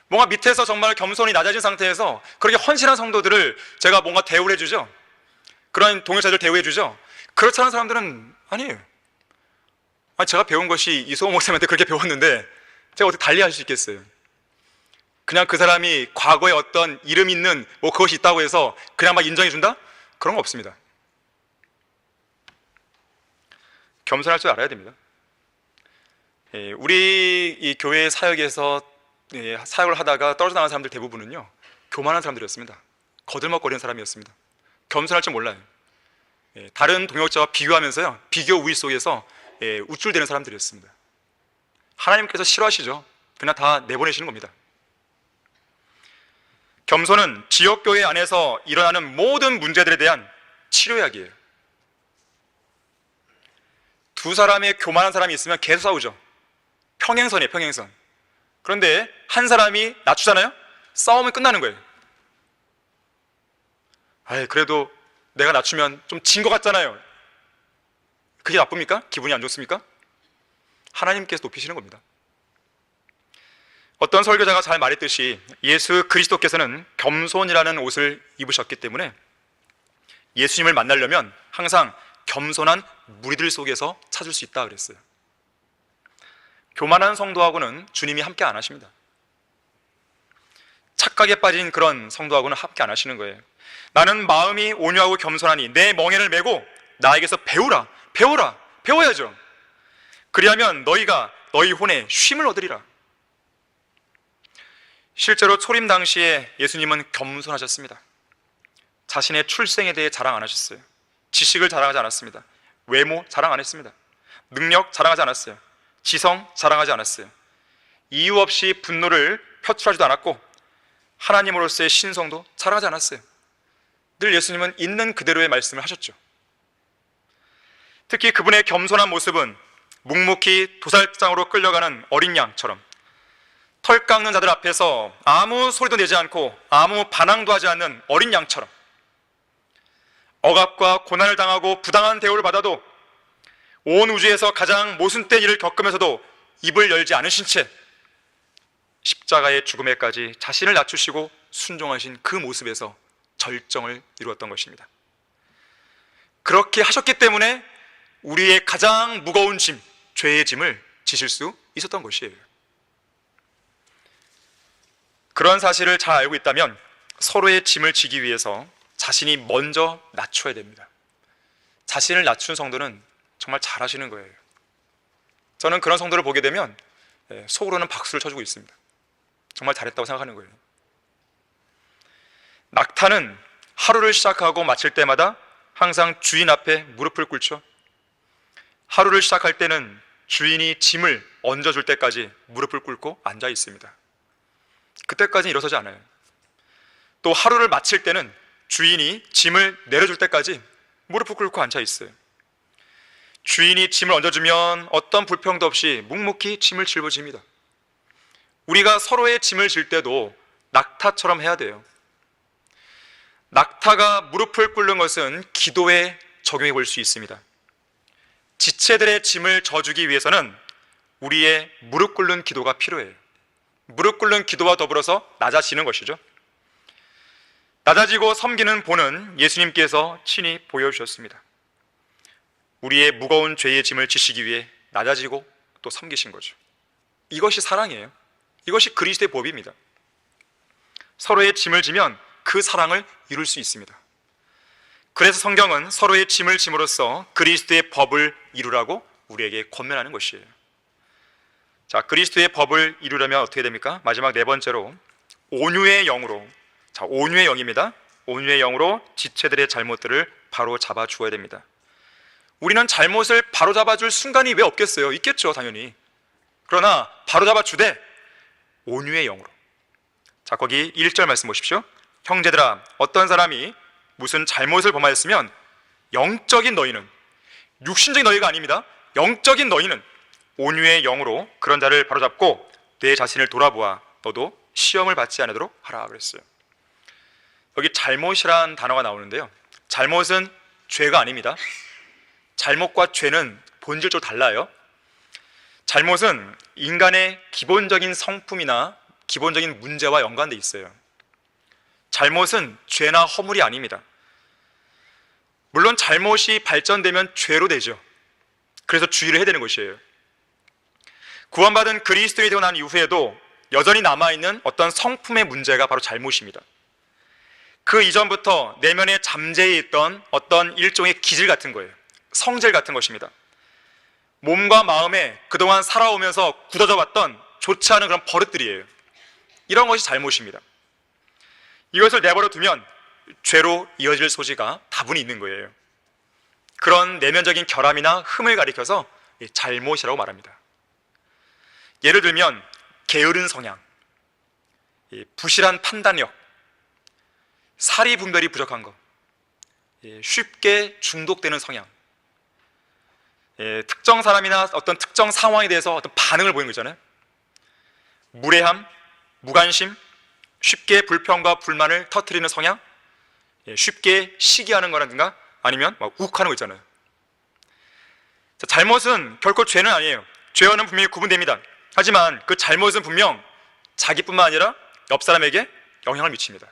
뭔가 밑에서 정말 겸손히 낮아진 상태에서 그렇게 헌신한 성도들을 제가 뭔가 대우를 해주죠. 그런 동역자들 대우해 주죠. 그렇지 않은 사람들은 아니에요. 제가 배운 것이 이소호 목사님한테 그렇게 배웠는데 제가 어떻게 달리 할 수 있겠어요? 그냥 그 사람이 과거에 어떤 이름 있는 그것이 있다고 해서 그냥 막 인정해 준다? 그런 거 없습니다. 겸손할 줄 알아야 됩니다. 우리 이 교회 사역에서 사역을 하다가 떨어져 나간 사람들 대부분은요 교만한 사람들이었습니다. 거들먹거리는 사람이었습니다. 겸손할 줄 몰라요. 다른 동역자와 비교하면서요 비교 우위 속에서 우쭐대는 사람들이었습니다. 하나님께서 싫어하시죠. 그냥 다 내보내시는 겁니다. 겸손은 지역교회 안에서 일어나는 모든 문제들에 대한 치료약이에요. 두 사람의 교만한 사람이 있으면 계속 싸우죠. 평행선이에요, 평행선. 그런데 한 사람이 낮추잖아요? 싸움이 끝나는 거예요. 그래도 내가 낮추면 좀 진 것 같잖아요. 그게 나쁩니까? 기분이 안 좋습니까? 하나님께서 높이시는 겁니다. 어떤 설교자가 잘 말했듯이 예수 그리스도께서는 겸손이라는 옷을 입으셨기 때문에 예수님을 만나려면 항상 겸손한 무리들 속에서 찾을 수 있다 그랬어요. 교만한 성도하고는 주님이 함께 안 하십니다. 착각에 빠진 그런 성도하고는 함께 안 하시는 거예요. 나는 마음이 온유하고 겸손하니 내 멍에를 메고 나에게서 배워야죠. 그리하면 너희가 너희 혼에 쉼을 얻으리라. 실제로 초림 당시에 예수님은 겸손하셨습니다. 자신의 출생에 대해 자랑 안 하셨어요. 지식을 자랑하지 않았습니다. 외모 자랑 안 했습니다. 능력 자랑하지 않았어요. 지성 자랑하지 않았어요. 이유 없이 분노를 표출하지도 않았고 하나님으로서의 신성도 자랑하지 않았어요. 늘 예수님은 있는 그대로의 말씀을 하셨죠. 특히 그분의 겸손한 모습은 묵묵히 도살장으로 끌려가는 어린 양처럼 털 깎는 자들 앞에서 아무 소리도 내지 않고 아무 반항도 하지 않는 어린 양처럼 억압과 고난을 당하고 부당한 대우를 받아도 온 우주에서 가장 모순된 일을 겪으면서도 입을 열지 않으신 채 십자가의 죽음에까지 자신을 낮추시고 순종하신 그 모습에서 절정을 이루었던 것입니다. 그렇게 하셨기 때문에 우리의 가장 무거운 짐, 죄의 짐을 지실 수 있었던 것이에요. 그런 사실을 잘 알고 있다면 서로의 짐을 지기 위해서 자신이 먼저 낮춰야 됩니다. 자신을 낮춘 성도는 정말 잘하시는 거예요. 저는 그런 성도를 보게 되면 속으로는 박수를 쳐주고 있습니다. 정말 잘했다고 생각하는 거예요. 낙타는 하루를 시작하고 마칠 때마다 항상 주인 앞에 무릎을 꿇죠. 하루를 시작할 때는 주인이 짐을 얹어줄 때까지 무릎을 꿇고 앉아 있습니다. 그때까지는 일어서지 않아요. 또 하루를 마칠 때는 주인이 짐을 내려줄 때까지 무릎을 꿇고 앉아 있어요. 주인이 짐을 얹어주면 어떤 불평도 없이 묵묵히 짐을 짊어집니다. 우리가 서로의 짐을 질 때도 낙타처럼 해야 돼요. 낙타가 무릎을 꿇는 것은 기도에 적용해 볼 수 있습니다. 지체들의 짐을 져주기 위해서는 우리의 무릎 꿇는 기도가 필요해요. 무릎 꿇는 기도와 더불어서 낮아지는 것이죠. 낮아지고 섬기는 본은 예수님께서 친히 보여주셨습니다. 우리의 무거운 죄의 짐을 지시기 위해 낮아지고 또 섬기신 거죠. 이것이 사랑이에요. 이것이 그리스도의 법입니다. 서로의 짐을 지면 그 사랑을 이룰 수 있습니다. 그래서 성경은 서로의 짐을 짐으로써 그리스도의 법을 이루라고 우리에게 권면하는 것이에요. 자, 그리스도의 법을 이루려면 어떻게 됩니까? 마지막 네 번째로 온유의 영으로, 자, 온유의 영입니다. 온유의 영으로 지체들의 잘못들을 바로 잡아 주어야 됩니다. 우리는 잘못을 바로 잡아줄 순간이 왜 없겠어요? 있겠죠, 당연히. 그러나 바로 잡아 주되 온유의 영으로. 자, 거기 1절 말씀 보십시오. 형제들아, 어떤 사람이 무슨 잘못을 범하였으면 영적인 너희는, 육신적인 너희가 아닙니다. 영적인 너희는 온유의 영으로 그런 자를 바로잡고 내 자신을 돌아보아 너도 시험을 받지 않도록 하라 그랬어요. 여기 잘못이란 단어가 나오는데요, 잘못은 죄가 아닙니다. 잘못과 죄는 본질적으로 달라요. 잘못은 인간의 기본적인 성품이나 기본적인 문제와 연관되어 있어요. 잘못은 죄나 허물이 아닙니다. 물론 잘못이 발전되면 죄로 되죠. 그래서 주의를 해야 되는 것이에요. 구원받은 그리스도인이 되고 난 이후에도 여전히 남아있는 어떤 성품의 문제가 바로 잘못입니다. 그 이전부터 내면에 잠재해 있던 어떤 일종의 기질 같은 거예요. 성질 같은 것입니다. 몸과 마음에 그동안 살아오면서 굳어져 왔던 좋지 않은 그런 버릇들이에요. 이런 것이 잘못입니다. 이것을 내버려 두면 죄로 이어질 소지가 다분히 있는 거예요. 그런 내면적인 결함이나 흠을 가리켜서 잘못이라고 말합니다. 예를 들면 게으른 성향, 부실한 판단력, 사리 분별이 부족한 것, 쉽게 중독되는 성향, 특정 사람이나 어떤 특정 상황에 대해서 어떤 반응을 보이는 거잖아요. 무례함, 무관심, 쉽게 불평과 불만을 터뜨리는 성향, 쉽게 시기하는 거라든가 아니면 막 욱하는 거 있잖아요. 자, 잘못은 결코 죄는 아니에요. 죄와는 분명히 구분됩니다. 하지만 그 잘못은 분명 자기뿐만 아니라 옆 사람에게 영향을 미칩니다.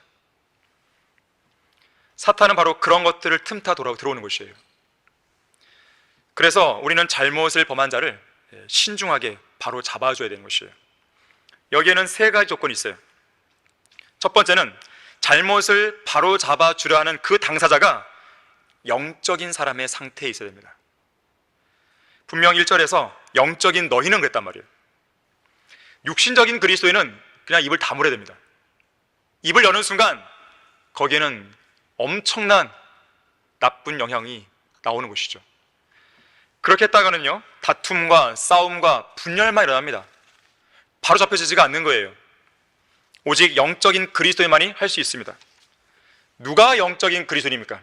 사탄은 바로 그런 것들을 틈타 들어오는 것이에요. 그래서 우리는 잘못을 범한 자를 신중하게 바로 잡아줘야 되는 것이에요. 여기에는 세 가지 조건이 있어요. 첫 번째는 잘못을 바로 잡아주려 하는 그 당사자가 영적인 사람의 상태에 있어야 됩니다. 분명 1절에서 영적인 너희는 그랬단 말이에요. 육신적인 그리스도인은 그냥 입을 다물어야 됩니다. 입을 여는 순간 거기에는 엄청난 나쁜 영향이 나오는 것이죠. 그렇게 했다가는요, 다툼과 싸움과 분열만 일어납니다. 바로 잡혀지지가 않는 거예요. 오직 영적인 그리스도인만이 할 수 있습니다. 누가 영적인 그리스도인입니까?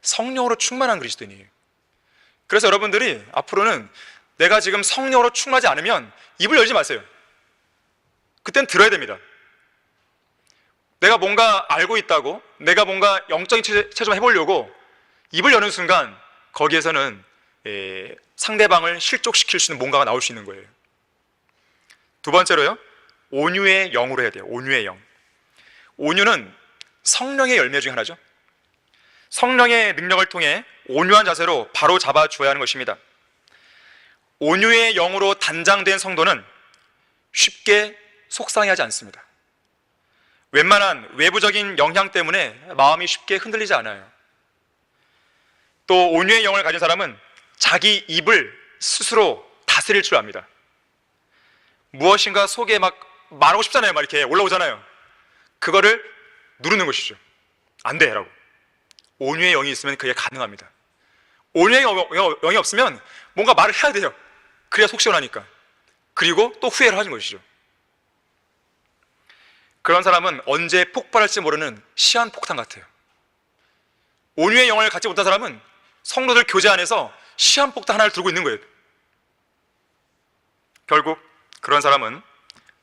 성령으로 충만한 그리스도인이에요. 그래서 여러분들이 앞으로는 내가 지금 성령으로 충만하지 않으면 입을 열지 마세요. 그땐 들어야 됩니다. 내가 뭔가 알고 있다고, 내가 뭔가 영적인 체험을 해보려고 입을 여는 순간 거기에서는 상대방을 실족시킬 수 있는 뭔가가 나올 수 있는 거예요. 두 번째로요, 온유의 영으로 해야 돼요. 온유의 영. 온유는 성령의 열매 중 하나죠. 성령의 능력을 통해 온유한 자세로 바로 잡아 주어야 하는 것입니다. 온유의 영으로 단장된 성도는 쉽게 속상해하지 않습니다. 웬만한 외부적인 영향 때문에 마음이 쉽게 흔들리지 않아요. 또 온유의 영을 가진 사람은 자기 입을 스스로 다스릴 줄 압니다. 무엇인가 속에 막 말하고 싶잖아요. 막 이렇게 올라오잖아요. 그거를 누르는 것이죠. 안 돼! 라고. 온유의 영이 있으면 그게 가능합니다. 온유의 영이 없으면 뭔가 말을 해야 돼요. 그래야 속 시원하니까. 그리고 또 후회를 하는 것이죠. 그런 사람은 언제 폭발할지 모르는 시한폭탄 같아요. 온유의 영을 갖지 못한 사람은 성도들 교제 안에서 시한폭탄 하나를 들고 있는 거예요. 결국 그런 사람은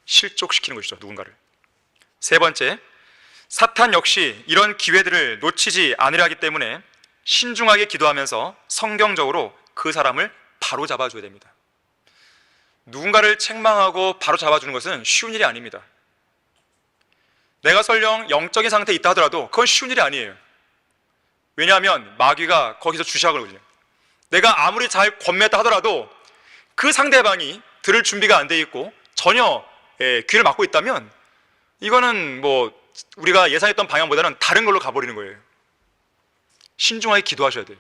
실족시키는 것이죠. 누군가를. 세 번째, 사탄 역시 이런 기회들을 놓치지 않으려 하기 때문에 신중하게 기도하면서 성경적으로 그 사람을 바로 잡아줘야 됩니다. 누군가를 책망하고 바로 잡아주는 것은 쉬운 일이 아닙니다. 내가 설령 영적인 상태에 있다 하더라도 그건 쉬운 일이 아니에요. 왜냐하면 마귀가 거기서 주시하거든요. 내가 아무리 잘 권면했다 하더라도 그 상대방이 들을 준비가 안 돼 있고 전혀 귀를 막고 있다면 이거는 뭐 우리가 예상했던 방향보다는 다른 걸로 가버리는 거예요. 신중하게 기도하셔야 돼요.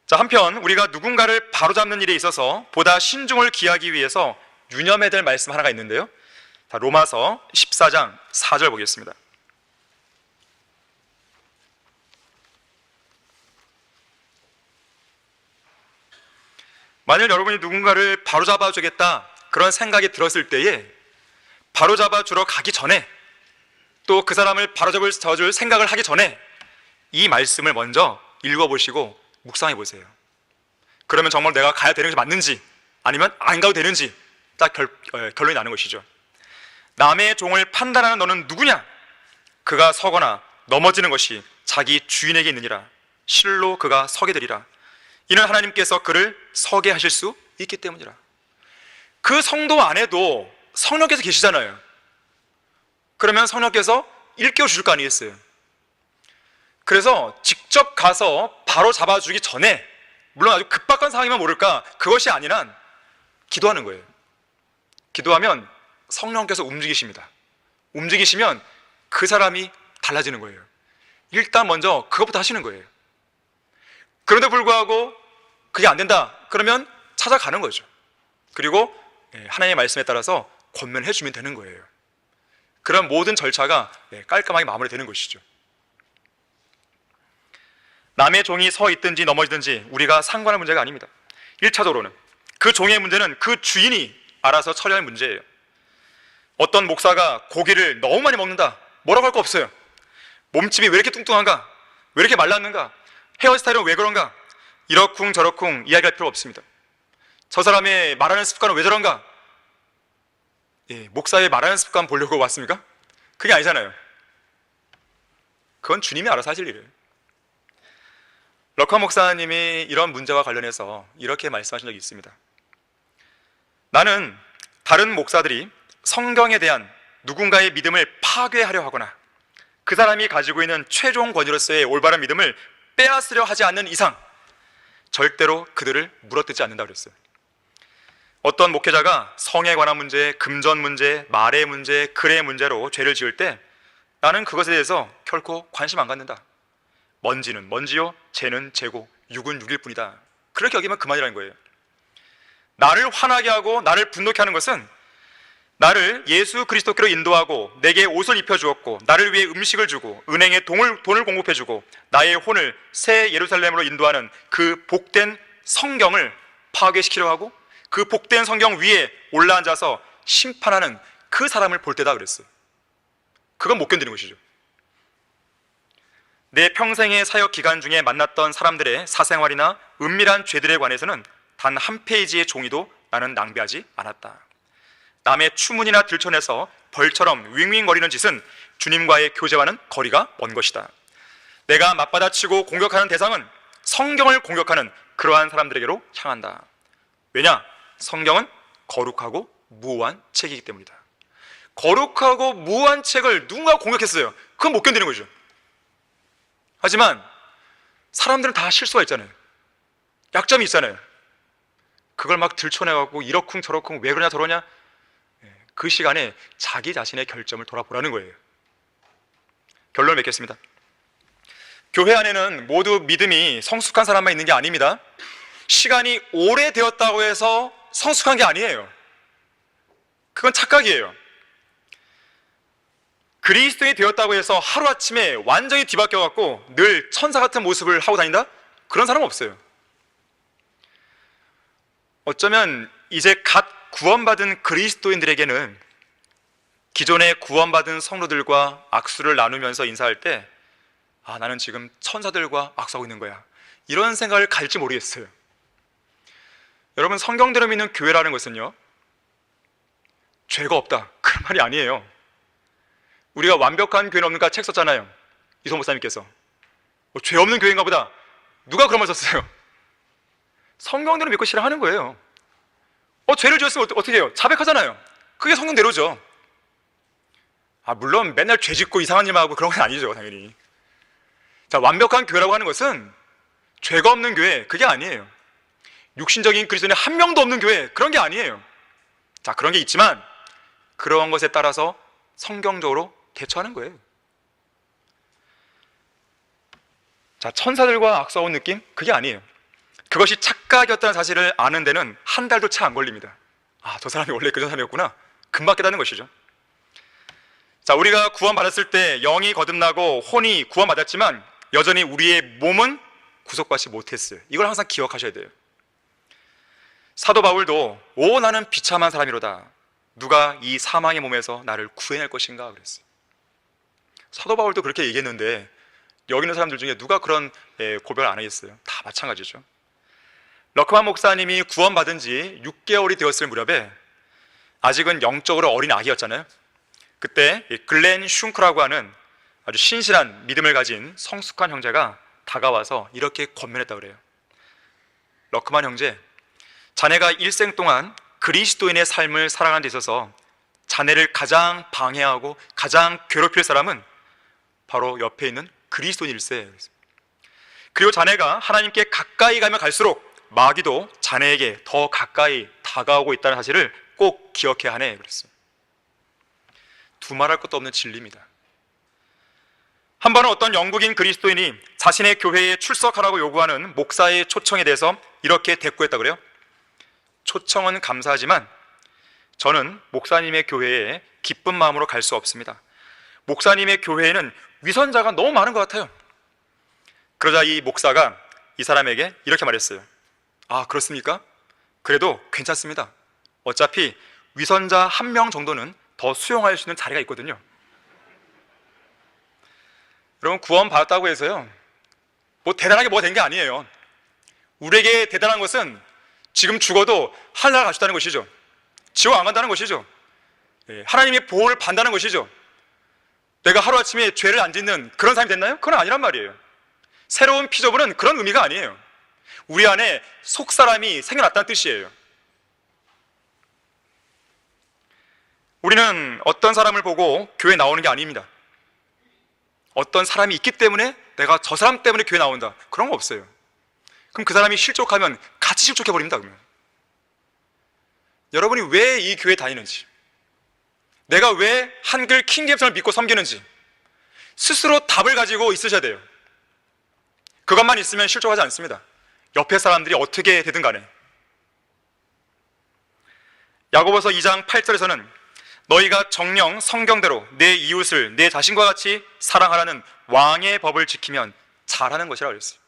자, 한편 우리가 누군가를 바로잡는 일에 있어서 보다 신중을 기하기 위해서 유념해야 될 말씀 하나가 있는데요. 자, 로마서 14장 4절 보겠습니다. 만일 여러분이 누군가를 바로잡아 주겠다 그런 생각이 들었을 때에 바로잡아 주러 가기 전에 또 그 사람을 바로잡을 생각을 하기 전에 이 말씀을 먼저 읽어보시고 묵상해 보세요. 그러면 정말 내가 가야 되는 것이 맞는지 아니면 안 가도 되는지 딱 결론이 나는 것이죠. 남의 종을 판단하는 너는 누구냐? 그가 서거나 넘어지는 것이 자기 주인에게 있느니라. 실로 그가 서게 되리라. 이는 하나님께서 그를 서게 하실 수 있기 때문이라. 그 성도 안에도 성령께서 계시잖아요. 그러면 성령께서 일깨워 주실 거 아니겠어요? 그래서 직접 가서 바로 잡아주기 전에, 물론 아주 급박한 상황이면 모를까, 그것이 아니란 기도하는 거예요. 기도하면 성령께서 움직이십니다. 움직이시면 그 사람이 달라지는 거예요. 일단 먼저 그것부터 하시는 거예요. 그런데 불구하고 그게 안 된다 그러면 찾아가는 거죠. 그리고 하나님의 말씀에 따라서 권면해 주면 되는 거예요. 그런 모든 절차가 깔끔하게 마무리되는 것이죠. 남의 종이 서 있든지 넘어지든지 우리가 상관할 문제가 아닙니다. 1차적으로는 그 종의 문제는 그 주인이 알아서 처리할 문제예요. 어떤 목사가 고기를 너무 많이 먹는다, 뭐라고 할 거 없어요. 몸집이 왜 이렇게 뚱뚱한가, 왜 이렇게 말랐는가, 헤어스타일은 왜 그런가, 이러쿵 저러쿵 이야기할 필요 없습니다. 저 사람의 말하는 습관은 왜 저런가? 목사의 말하는 습관 보려고 왔습니까? 그게 아니잖아요. 그건 주님이 알아서 하실 일이에요. 럭커 목사님이 이런 문제와 관련해서 이렇게 말씀하신 적이 있습니다. 나는 다른 목사들이 성경에 대한 누군가의 믿음을 파괴하려 하거나 그 사람이 가지고 있는 최종 권위로서의 올바른 믿음을 빼앗으려 하지 않는 이상 절대로 그들을 물어뜯지 않는다고 그랬어요. 어떤 목회자가 성에 관한 문제, 금전 문제, 말의 문제, 글의 문제로 죄를 지을 때 나는 그것에 대해서 결코 관심 안 갖는다. 먼지는 먼지요, 죄는 죄고 육은 육일 뿐이다. 그렇게 여기면 그만이라는 거예요. 나를 화나게 하고 나를 분노케 하는 것은 나를 예수 그리스도께로 인도하고 내게 옷을 입혀주었고 나를 위해 음식을 주고 은행에 돈을 공급해주고 나의 혼을 새 예루살렘으로 인도하는 그 복된 성경을 파괴시키려 하고 그 복된 성경 위에 올라앉아서 심판하는 그 사람을 볼 때다 그랬어요. 그건 못 견디는 것이죠. 내 평생의 사역 기간 중에 만났던 사람들의 사생활이나 은밀한 죄들에 관해서는 단 한 페이지의 종이도 나는 낭비하지 않았다. 남의 추문이나 들춰내서 벌처럼 윙윙거리는 짓은 주님과의 교제와는 거리가 먼 것이다. 내가 맞받아치고 공격하는 대상은 성경을 공격하는 그러한 사람들에게로 향한다. 왜냐? 성경은 거룩하고 무오한 책이기 때문이다. 거룩하고 무오한 책을 누군가 공격했어요. 그건 못 견디는 거죠. 하지만 사람들은 다 실수가 있잖아요. 약점이 있잖아요. 그걸 막 들춰내갖고 이러쿵 저러쿵 왜 그러냐 저러냐, 그 시간에 자기 자신의 결점을 돌아보라는 거예요. 결론을 맺겠습니다. 교회 안에는 모두 믿음이 성숙한 사람만 있는 게 아닙니다. 시간이 오래되었다고 해서 성숙한 게 아니에요. 그건 착각이에요. 그리스도인이 되었다고 해서 하루아침에 완전히 뒤바뀌어갖고 늘 천사 같은 모습을 하고 다닌다? 그런 사람은 없어요. 어쩌면 이제 갓 구원받은 그리스도인들에게는 기존에 구원받은 성도들과 악수를 나누면서 인사할 때, 아, 나는 지금 천사들과 악수하고 있는 거야, 이런 생각을 가질지 모르겠어요. 여러분, 성경대로 믿는 교회라는 것은요, 죄가 없다, 그런 말이 아니에요. 우리가 완벽한 교회는 없는가 책 썼잖아요, 이성 목사님께서. 죄 없는 교회인가 보다. 누가 그런 말 썼어요? 성경대로 믿고 실행하는 거예요. 죄를 지었으면 어떻게 해요? 자백하잖아요. 그게 성경대로죠. 물론 맨날 죄 짓고 이상한 일만 하고 그런 건 아니죠, 당연히. 자, 완벽한 교회라고 하는 것은 죄가 없는 교회, 그게 아니에요. 육신적인 그리스도인이 한 명도 없는 교회, 그런 게 아니에요. 자, 그런 게 있지만 그런 것에 따라서 성경적으로 대처하는 거예요. 자, 천사들과 악수하는 느낌? 그게 아니에요. 그것이 착각이었다는 사실을 아는 데는 한 달도 채 안 걸립니다. 저 사람이 원래 그런 사람이었구나, 금방 깨닫는 것이죠. 자, 우리가 구원받았을 때 영이 거듭나고 혼이 구원받았지만 여전히 우리의 몸은 구속받지 못했어요. 이걸 항상 기억하셔야 돼요. 사도 바울도 나는 비참한 사람이로다, 누가 이 사망의 몸에서 나를 구해낼 것인가 그랬어요. 사도 바울도 그렇게 얘기했는데 여기 있는 사람들 중에 누가 그런 고백을 안 하겠어요? 다 마찬가지죠. 러크만 목사님이 구원받은 지 6개월이 되었을 무렵에 아직은 영적으로 어린 아기였잖아요. 그때 글렌 슌크라고 하는 아주 신실한 믿음을 가진 성숙한 형제가 다가와서 이렇게 권면했다고 그래요. 러크만 형제, 자네가 일생 동안 그리스도인의 삶을 살아가는 데 있어서 자네를 가장 방해하고 가장 괴롭힐 사람은 바로 옆에 있는 그리스도인일세. 그리고 자네가 하나님께 가까이 가면 갈수록 마귀도 자네에게 더 가까이 다가오고 있다는 사실을 꼭 기억해야 하네 그랬어요. 두말할 것도 없는 진리입니다. 한 번은 어떤 영국인 그리스도인이 자신의 교회에 출석하라고 요구하는 목사의 초청에 대해서 이렇게 대꾸했다고 그래요. 초청은 감사하지만 저는 목사님의 교회에 기쁜 마음으로 갈 수 없습니다. 목사님의 교회에는 위선자가 너무 많은 것 같아요. 그러자 이 목사가 이 사람에게 이렇게 말했어요. 그렇습니까? 그래도 괜찮습니다. 어차피 위선자 1명 정도는 더 수용할 수 있는 자리가 있거든요. 여러분, 구원 받았다고 해서요, 대단하게 뭐가 된 게 아니에요. 우리에게 대단한 것은 지금 죽어도 하늘나라 갈 수 있다는 것이죠. 지옥 안 간다는 것이죠. 하나님의 보호를 받는다는 것이죠. 내가 하루아침에 죄를 안 짓는 그런 사람이 됐나요? 그건 아니란 말이에요. 새로운 피조물은 그런 의미가 아니에요. 우리 안에 속사람이 생겨났다는 뜻이에요. 우리는 어떤 사람을 보고 교회에 나오는 게 아닙니다. 어떤 사람이 있기 때문에 내가 저 사람 때문에 교회 나온다, 그런 거 없어요. 그럼 그 사람이 실족하면 같이 실족해버립니다. 그러면 여러분이 왜 이 교회에 다니는지, 내가 왜 한글 킹잼스를 믿고 섬기는지 스스로 답을 가지고 있으셔야 돼요. 그것만 있으면 실족하지 않습니다. 옆에 사람들이 어떻게 되든 간에. 야고보서 2장 8절에서는 너희가 정녕 성경대로 내 이웃을 내 자신과 같이 사랑하라는 왕의 법을 지키면 잘하는 것이라고 그랬어요.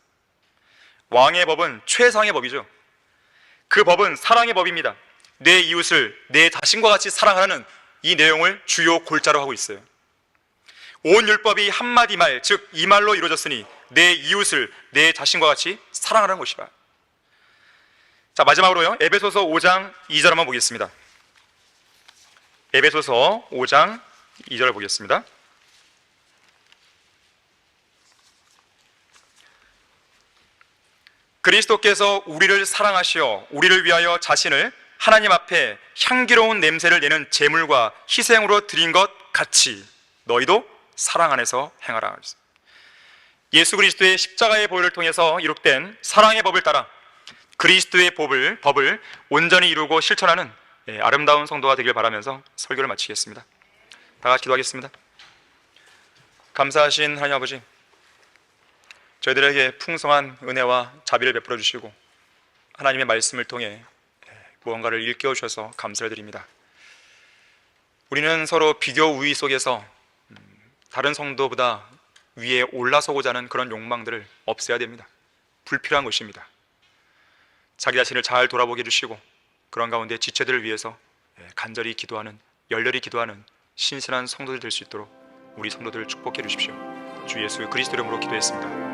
왕의 법은 최상의 법이죠. 그 법은 사랑의 법입니다. 내 이웃을 내 자신과 같이 사랑하라는 이 내용을 주요 골자로 하고 있어요. 온 율법이 한마디 말, 즉 이 말로 이루어졌으니 내 이웃을 내 자신과 같이 사랑하라는 것이다. 자, 마지막으로요, 에베소서 5장 2절 한번 보겠습니다. 에베소서 5장 2절을 보겠습니다. 그리스도께서 우리를 사랑하시어 우리를 위하여 자신을 하나님 앞에 향기로운 냄새를 내는 제물과 희생으로 드린 것 같이 너희도 사랑 안에서 행하라. 예수 그리스도의 십자가의 보혈을 통해서 이룩된 사랑의 법을 따라 그리스도의 법을 온전히 이루고 실천하는 아름다운 성도가 되길 바라면서 설교를 마치겠습니다. 다 같이 기도하겠습니다. 감사하신 하나님 아버지, 저희들에게 풍성한 은혜와 자비를 베풀어 주시고 하나님의 말씀을 통해 무언가를 일깨워 주셔서 감사를 드립니다. 우리는 서로 비교 우위 속에서 다른 성도보다 위에 올라서고자 하는 그런 욕망들을 없애야 됩니다. 불필요한 것입니다. 자기 자신을 잘 돌아보게 해주시고 그런 가운데 지체들을 위해서 간절히 기도하는, 열렬히 기도하는 신실한 성도들 될 수 있도록 우리 성도들을 축복해 주십시오. 주 예수 그리스도 이름으로 기도했습니다.